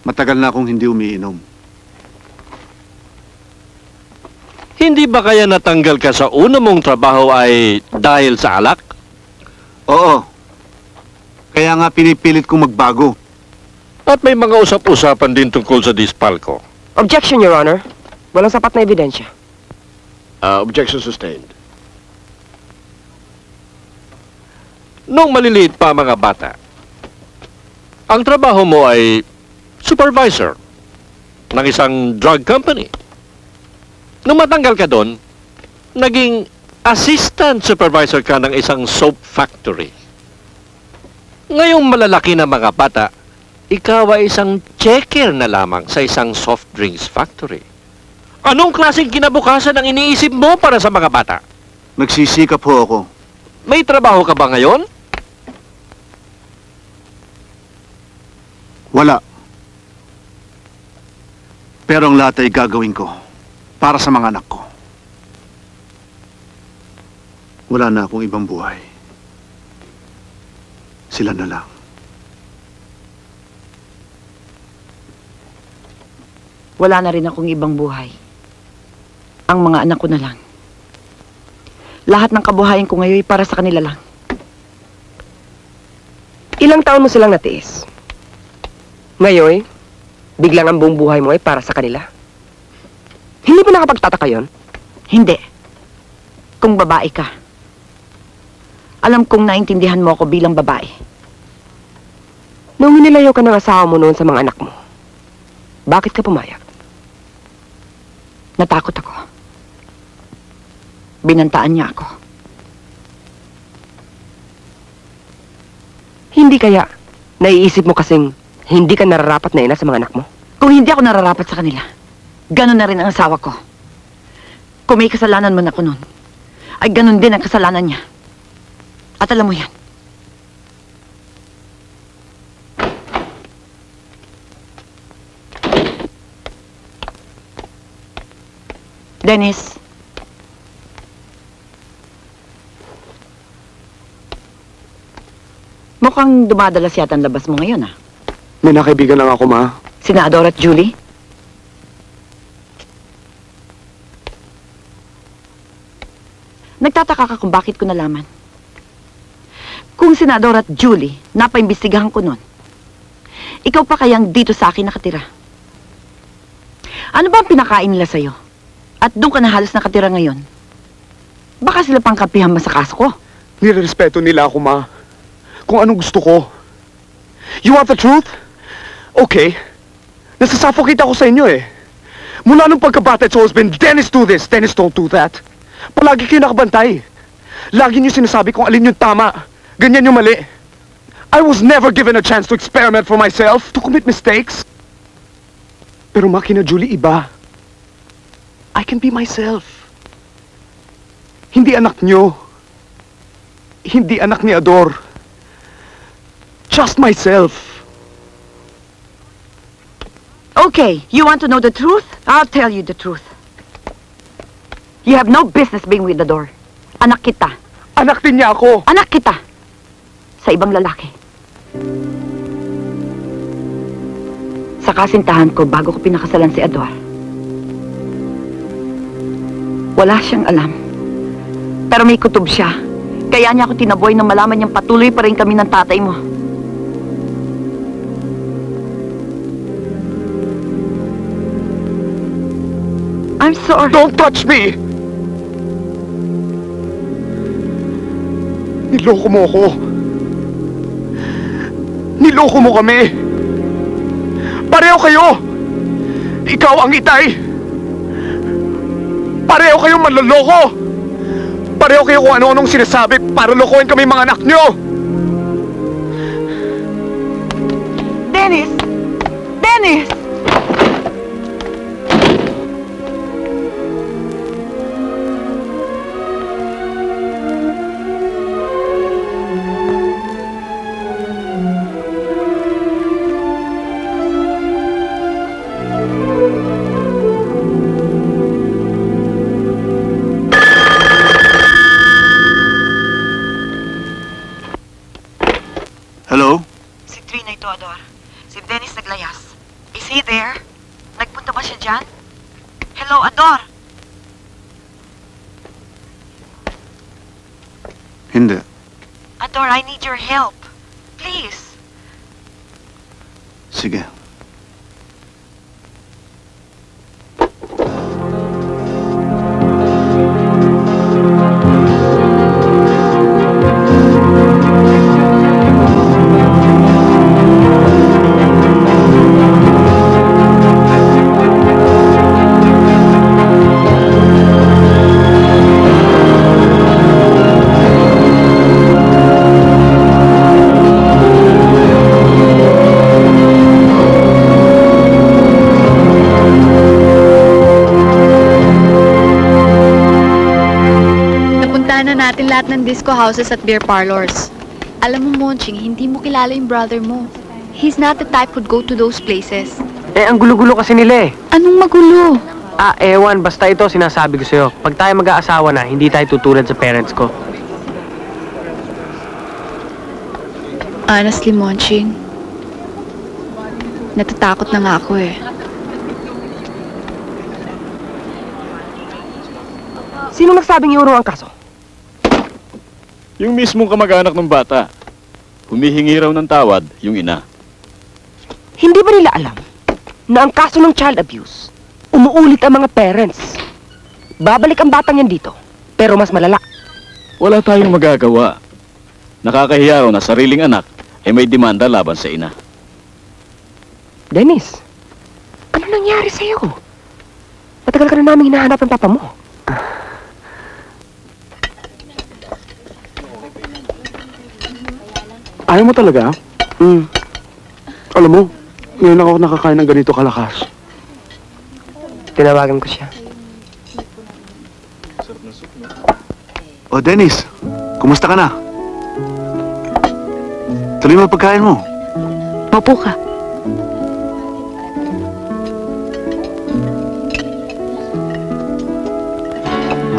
Speaker 18: Matagal na akong hindi umiinom.
Speaker 3: Hindi ba kaya natanggal ka sa una mong trabaho ay dahil sa alak?
Speaker 18: Oo. Kaya nga pinipilit kong magbago.
Speaker 3: At may mga usap-usapan din tungkol sa dispalko.
Speaker 11: Objection, Your Honor. Walang sapat na ebidensya.
Speaker 2: Objection sustained.
Speaker 3: Nung maliliit pa mga bata, ang trabaho mo ay supervisor ng isang drug company. Nung matanggal ka doon, naging assistant supervisor ka ng isang soap factory. Ngayong malalaki na mga bata, ikaw ay isang checker na lamang sa isang soft drinks factory. Anong klaseng kinabukasan ang iniisip mo para sa mga bata?
Speaker 18: Nagsisikap ho ako.
Speaker 3: May trabaho ka ba ngayon?
Speaker 18: Wala. Pero ang lahat ay gagawin ko para sa mga anak ko. Wala na akong ibang buhay. Sila na lang.
Speaker 8: Wala na rin akong ibang buhay. Ang mga anak ko na lang. Lahat ng kabuhayan ko ngayon ay para sa kanila lang.
Speaker 11: Ilang taon mo silang natiis? Ngayon, biglang ang buong buhay mo ay para sa kanila. Hindi ba nakapagtataka yun?
Speaker 8: Hindi. Kung babae ka. Alam kong naintindihan mo ako bilang babae.
Speaker 11: Nung hinilayo ka ng asawa mo noon sa mga anak mo, bakit ka pumayag?
Speaker 8: Natakot ako. Binantaan niya ako.
Speaker 11: Hindi kaya naiisip mo kasing hindi ka nararapat na ina sa mga anak mo?
Speaker 8: Kung hindi ako nararapat sa kanila, ganun na rin ang asawa ko. Kung may kasalanan man ako nun, ay ganun din ang kasalanan niya. At alam mo yan. Dennis. Mukhang dumadalas yata ang labas mo ngayon, ah.
Speaker 7: May nakaibigan lang ako, Ma.
Speaker 8: Sina Ador at Julie? Nagtataka ka kung bakit ko nalaman. Kung sina Ador at Julie, napaimbestigahan ko nun. Ikaw pa kayang dito sa akin nakatira. Ano ba ang pinakain nila sa'yo? At doon ka na halos nakatira ngayon. Baka sila pang kapihan mo sa kaso ko.
Speaker 7: Nirerespeto nila ako, Ma. Kung anong gusto ko. You want the truth? Okay. Nasasuffocate ako sa inyo eh. Mula nung pagkabata, it's always been, Dennis do this, Dennis don't do that. Palagi kayo nakabantay. Lagi niyo sinasabi kung alin yung tama. Ganyan yung mali. I was never given a chance to experiment for myself, to commit mistakes. Pero Ma, kina Julie, iba. I can be myself. Hindi anak niyo. Hindi anak ni Ador. Just myself.
Speaker 8: Okay, you want to know the truth? I'll tell you the truth. You have no business being with Ador. Anak kita.
Speaker 7: Anak din niya ako.
Speaker 8: Anak kita. Sa ibang lalaki. Sa kasintahan ko bago ko pinakasalan si Ador. Wala siyang alam. Pero may kutob siya. Kaya niya ako tinaboy nang malaman niyang patuloy pa rin kami ng tatay mo. I'm sorry.
Speaker 7: Don't touch me! Niloko mo ako. Niloko mo kami. Pareho kayo. Ikaw ang Itay. Pareho kayong manloloko. Pareho kayo kung ano-anong sinasabi para lokohin kami mga anak nyo.
Speaker 8: Dennis! Dennis!
Speaker 18: Hello?
Speaker 8: Si Trina ito, Ador. Si Dennis naglayas. Is he there? Nagpunta ba siya dyan? Hello, Ador!
Speaker 18: Hindi.
Speaker 8: Ador, I need your help. Please.
Speaker 18: Sige.
Speaker 9: Napuntahan na natin lahat ng disco houses at beer parlors. Alam mo, Monching, hindi mo kilala yung brother mo. He's not the type who'd go to those places.
Speaker 1: Eh, ang gulo-gulo kasi nila eh.
Speaker 9: Anong magulo?
Speaker 1: Ewan, basta ito sinasabi ko sa'yo. Pag tayo mag-aasawa na, hindi tayo tutulad sa parents ko.
Speaker 9: Honestly, Monching, natatakot na nga ako eh.
Speaker 11: Sino nagsabing iurong ang kaso?
Speaker 3: Yung mismong kamag-anak ng bata. Humihingi raw ng tawad yung ina.
Speaker 11: Hindi ba nila alam na ang kaso ng child abuse, umuulit ang mga parents? Babalik ang batang yan dito, pero mas malala.
Speaker 3: Wala tayong magagawa. Nakakahiya raw na sariling anak ay may demanda laban sa ina.
Speaker 11: Dennis, ano nangyari sa'yo? Matagal ka na namin hinahanap ang papa mo.
Speaker 7: Ayaw mo talaga? Alam mo, ngayon lang ako nakakain ng ganito kalakas.
Speaker 11: Tinawagan ko siya.
Speaker 18: O Dennis, kumusta ka na? Tuloy mo pagkain mo.
Speaker 8: Paupo ka.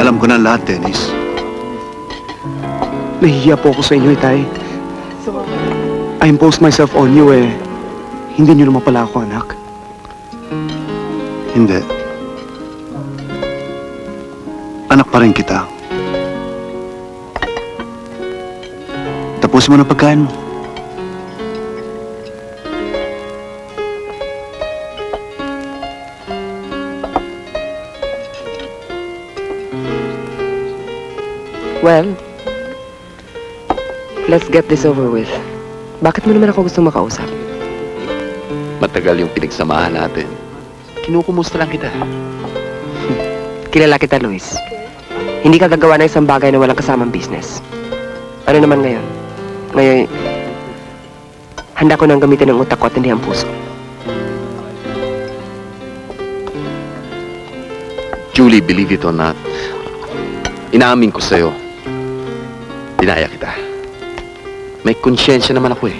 Speaker 18: Alam ko na lahat, Dennis.
Speaker 7: Nahihiya po ako sa inyo, Itay. I imposed myself on you eh. Hindi niyo naman pala ako, anak.
Speaker 18: Hindi. Anak pa rin kita. Tapusin mo na pagkain mo.
Speaker 11: Well, let's get this over with. Bakit mo naman ako gustong makausap?
Speaker 13: Matagal yung pinagsamahan natin. Kinukumusta lang kita.
Speaker 11: Kilala kita, Luis. Hindi ka gagawa ng isang bagay na walang kasamang business. Ano naman ngayon? Ngayon, handa ko nang gamitin ang utak ko at hindi ang puso.
Speaker 13: Julie, believe it or not, inaamin ko sa'yo, dinaya kita. May konsyensya naman ako eh.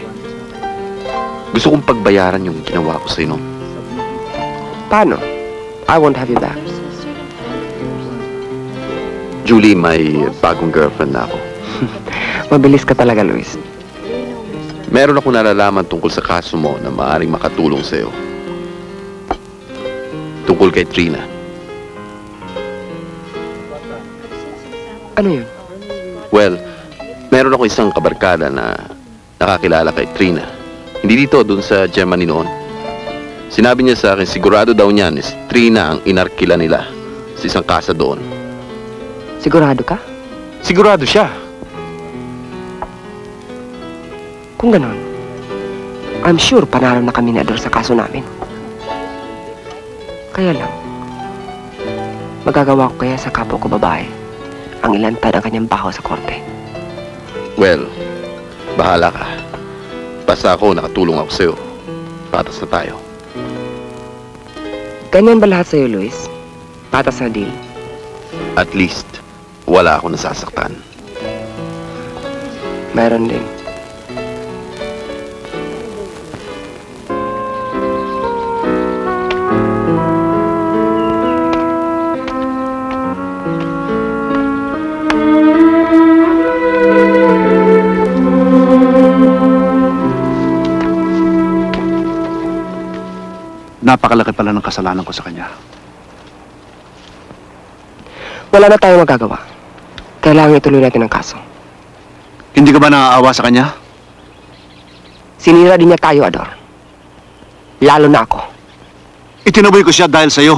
Speaker 13: Gusto kong pagbayaran yung ginawa ko sa'yo, no?
Speaker 11: Paano? I won't have you back.
Speaker 13: Julie, may bagong girlfriend na ako.
Speaker 11: Mabilis ka talaga, Luis.
Speaker 13: Meron ako nalalaman tungkol sa kaso mo na maaaring makatulong sa'yo. Tungkol kay Trina.
Speaker 11: Ano yun?
Speaker 13: Well, meron ako isang kabarkada na nakakilala kay Trina. Hindi dito, dun sa Germany noon. Sinabi niya sa akin, sigurado daw niyan, is Trina ang inarkila nila sa isang kasa doon.
Speaker 11: Sigurado ka?
Speaker 13: Sigurado siya.
Speaker 11: Kung ganon, I'm sure panalo na kami ni Ador sa kaso namin. Kaya lang, magagawa ko kaya sa kapwa ko babae ang ilantad ang kanyang baho sa korte.
Speaker 13: Well, bahala ka. Basta ako, nakatulong ako sa'yo. Patas na tayo.
Speaker 11: Ganyan ba lahat sa'yo, Luis? Patas na deal?
Speaker 13: At least, wala akong nasasaktan.
Speaker 11: Meron din.
Speaker 18: Napakalaki pala ng kasalanan ko sa kanya.
Speaker 11: Wala na tayong magagawa. Kailangan ituloy natin ang kaso.
Speaker 18: Hindi ka ba naaawa sa kanya?
Speaker 11: Sinira din niya tayo, Ador. Lalo na ako.
Speaker 18: Itinaboy ko siya dahil sa'yo.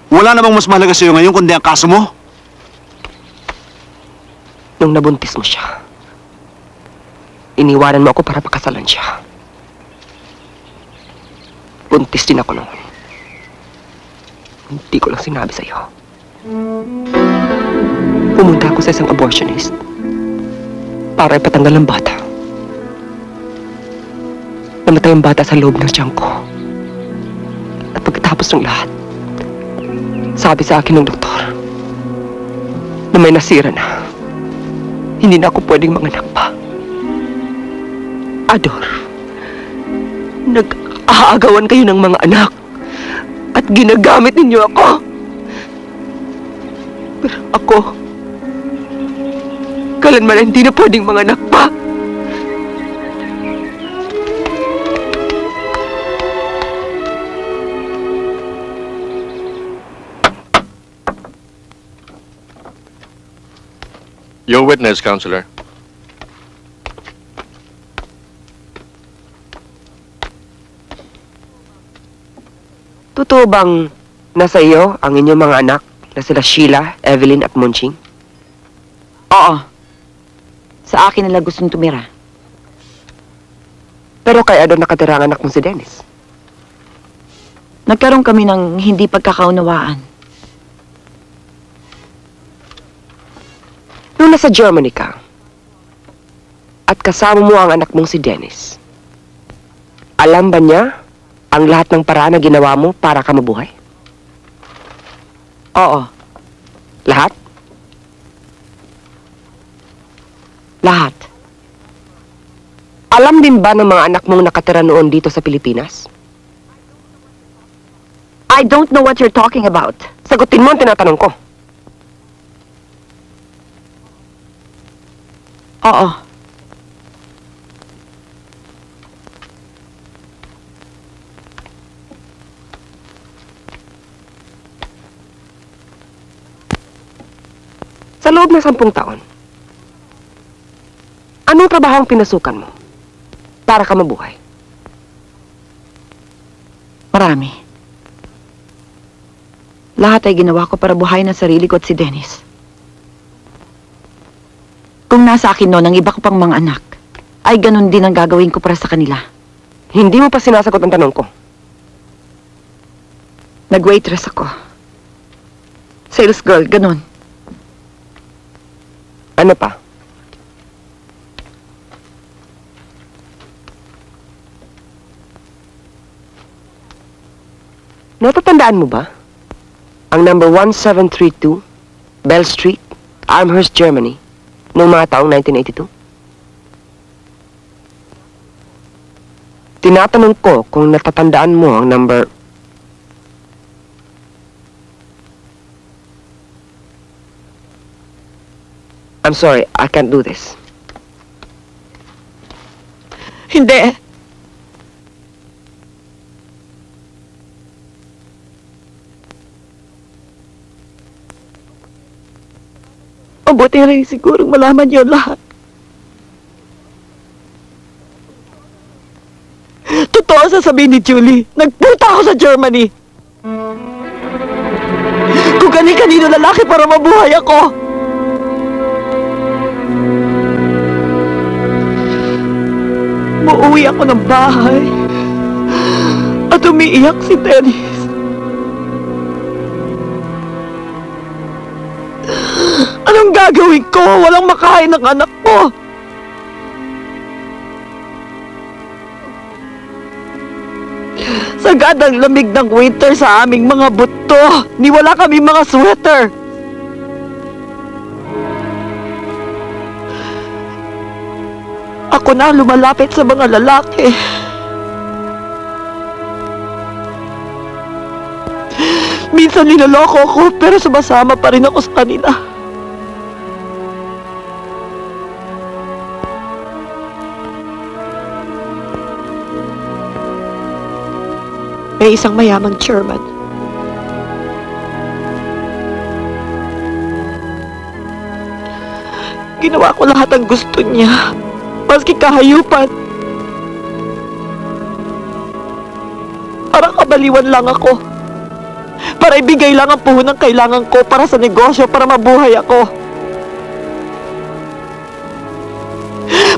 Speaker 18: Wala namang mas mahalaga sa'yo ngayon kundi ang kaso mo.
Speaker 11: Nung nabuntis mo siya, iniwanan mo ako para pakasalan siya. Buntis din ako noon. Hindi ko lang sinabi sa'yo. Pumunta ako sa isang abortionist para ipatanggal ang bata. Namatay ang bata sa loob ng tiyan ko. At pagkatapos ng lahat, sabi sa akin ng doktor na may nasira na. Hindi na ako pwedeng manganak pa. Ador, nag-aagawan kayo ng mga anak at ginagamit ninyo ako. Pero ako, kailanman hindi na pwedeng manganak pa.
Speaker 14: Your witness, Counselor.
Speaker 11: Totoo bang nasa iyo ang inyong mga anak na sila Sheila, Evelyn at Munching?
Speaker 8: Oo. Sa akin nila gustong tumira.
Speaker 11: Pero kay Ador nakatira ang anak mong si Dennis.
Speaker 8: Nagkaroon kami ng hindi pagkakaunawaan.
Speaker 11: Nung nasa Germany ka, at kasama mo ang anak mong si Dennis, alam ba niya ang lahat ng paraan na ginawa mo para ka mabuhay?
Speaker 8: Oo.
Speaker 11: Lahat? Lahat. Alam din ba ng mga anak mong nakatira noon dito sa Pilipinas?
Speaker 8: I don't know what you're talking about.
Speaker 11: Sagutin mo ang tinatanong ko.
Speaker 8: Oo.
Speaker 11: Sa loob ng 10 taon, anong trabaho ang pinasukan mo para ka mabuhay?
Speaker 8: Marami. Lahat ay ginawa ko para buhayin ang sarili ko at si Dennis. Kung nasa akin noon ang iba ko pang mga anak, ay ganun din ang gagawin ko para sa kanila.
Speaker 11: Hindi mo pa sinasagot ang tanong ko.
Speaker 8: Nag-waitress ako. Sales girl, ganun.
Speaker 11: Ano pa? Natatandaan mo ba? Ang number 1732, Bell Street, Amherst, Germany, noong mga taong 1982? Tinatanong ko kung natatandaan mo ang number... I'm sorry, I can't do this.
Speaker 8: Hindi. Mabuti rin sigurong malaman niyo lahat. Totoo ang sasabihin ni Julie. Nagpunta ako sa Germany. Kung kani-kanino lalaki para mabuhay ako. Muuwi ako ng bahay at umiiyak si Dennis. Anong gagawin ko? Walang makain ng anak ko. Sagad ang lamig ng winter sa aming mga buto. Ni wala kami mga sweater. Ako na lumalapit sa mga lalaki. Minsan niloloko ako pero sumasama pa rin ako sa kanila. May isang mayamang German. Ginawa ko lahat ang gusto niya. Maski kahayupan. Parang kabaliwan lang ako. Para ibigay lang ang puhunang kailangan ko para sa negosyo, para mabuhay ako.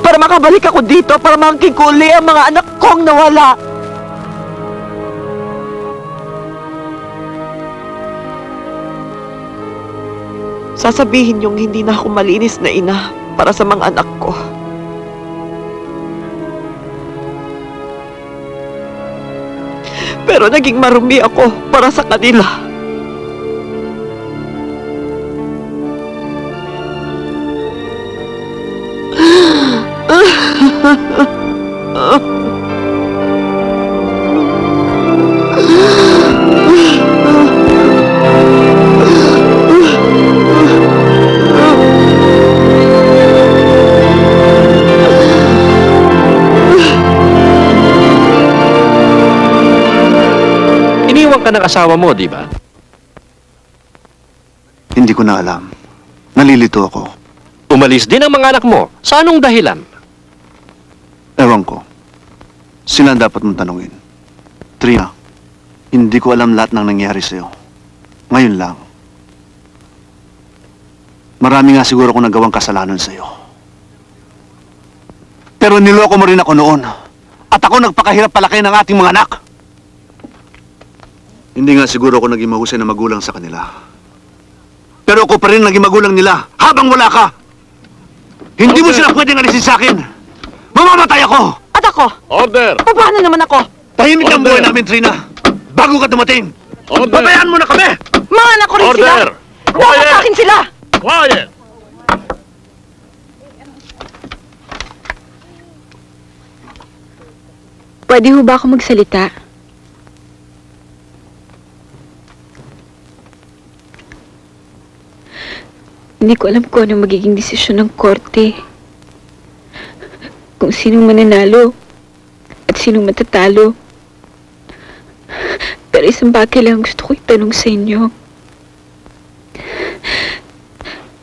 Speaker 8: Para makabalik ako dito, para mangking ko uli ang mga anak kong nawala. Sasabihin niyong hindi na ako malinis na ina para sa mga anak ko. Pero naging marumi ako para sa kanila.
Speaker 2: Ka ng asawa mo, di ba?
Speaker 18: Hindi ko na alam. Nalilito ako.
Speaker 2: Umalis din ang mga anak mo. Sa anong dahilan?
Speaker 18: Ewan ko. Sila dapat mong tanungin. Trina, hindi ko alam lahat ng nangyari sa'yo. Ngayon lang. Marami nga siguro kong nagawang kasalanan sa'yo. Pero niloko mo rin ako noon. At ako nagpakahirap palaki ng ating mga anak. Hindi nga siguro ako naging mahusay na magulang sa kanila. Pero ako pa rin naging magulang nila habang wala ka. Hindi mo sila pwedeng alisin sa akin. Mamamatay ako!
Speaker 8: At ako?
Speaker 2: Order!
Speaker 8: Paano naman ako?
Speaker 18: Tahimik ang buhay namin, Trina. Bago ka dumating.
Speaker 2: Order!
Speaker 18: Babayaan mo na kami!
Speaker 8: Mga anak ko rin sila!
Speaker 2: Order!
Speaker 8: Dapat sa akin sila!
Speaker 2: Quiet!
Speaker 5: Pwede ho ba ako magsalita? Hindi ko alam kung ano magiging desisyon ng korte. Kung sinong mananalo at sinong matatalo. Pero isang bagay lang gusto ko itanong sa inyo.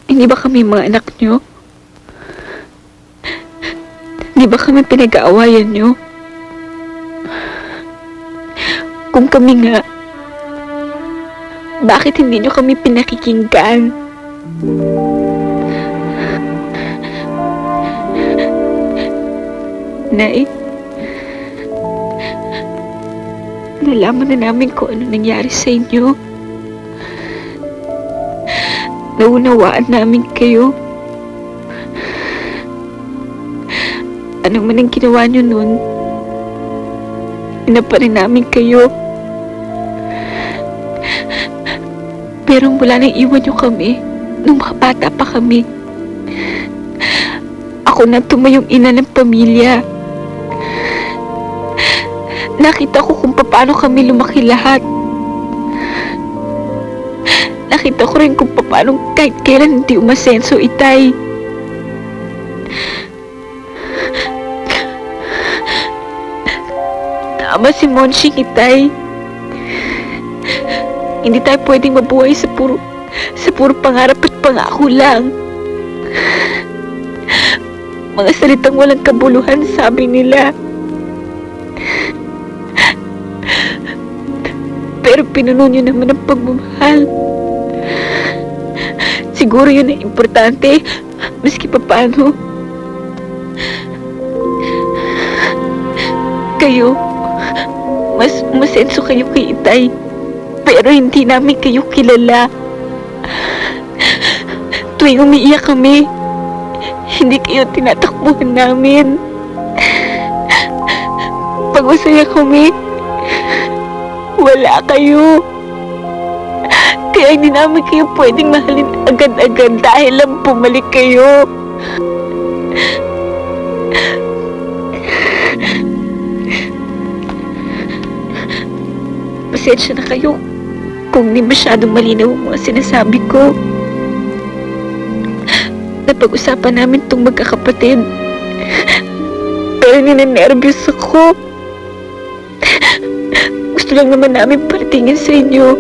Speaker 5: Hindi ba kami mga anak nyo? Hindi ba kami pinag-aawayan nyo? Kung kami nga, bakit hindi nyo kami pinakikinggan? Nay, nalaman na namin kung ano nangyari sa inyo. Naunawaan namin kayo. Ano man ang ginawa niyo nun, inapa rin namin kayo. Pero mula nang iwan niyo kami, nung mga bata pa kami, ako na tumayong ina ng pamilya. Nakita ko kung paano kami lumaki lahat. Nakita ko rin kung paano kahit kailan hindi umasenso, Itay. Tama si Monching, Itay. Hindi tayo pwedeng mabuhay sa puro pangarap at pangako lang. Mga salitang walang kabuluhan, sabi nila. Pero pinuno niyo naman ang pagmamahal. Siguro yun ang importante, maski pa paano. Kayo, mas umasenso kayo kay Itay, pero hindi namin kayo kilala. Tuwing umiiyak kami, hindi kayo tinatakbuhan namin. Pag masaya kami, wala kayo. Kaya hindi namin kayo pwedeng mahalin agad-agad dahil lang bumalik kayo. Pasensya na kayo kung di masyadong malinaw ang mga sinasabi ko. Napag-usapan namin itong magkakapatid. Pero ninenervyos ako. Gusto lang naman namin paratingin sa inyo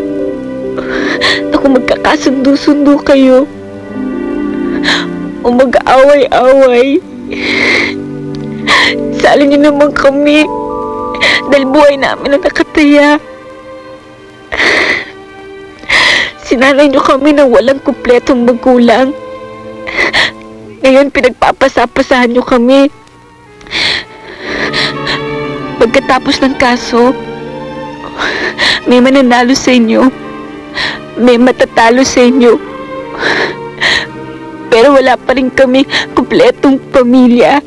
Speaker 5: na kung magkakasundo-sundo kayo o mag-aaway-away, sali niyo naman kami dahil buhay namin ang nakataya. Sinanay niyo kami na walang kumpletong magulang. Ngayon pinagpapasapasahan niyo kami. Pagkatapos ng kaso, may mananalo sa inyo, may matatalo sa inyo. Pero wala pa rin kami kumpletong pamilya.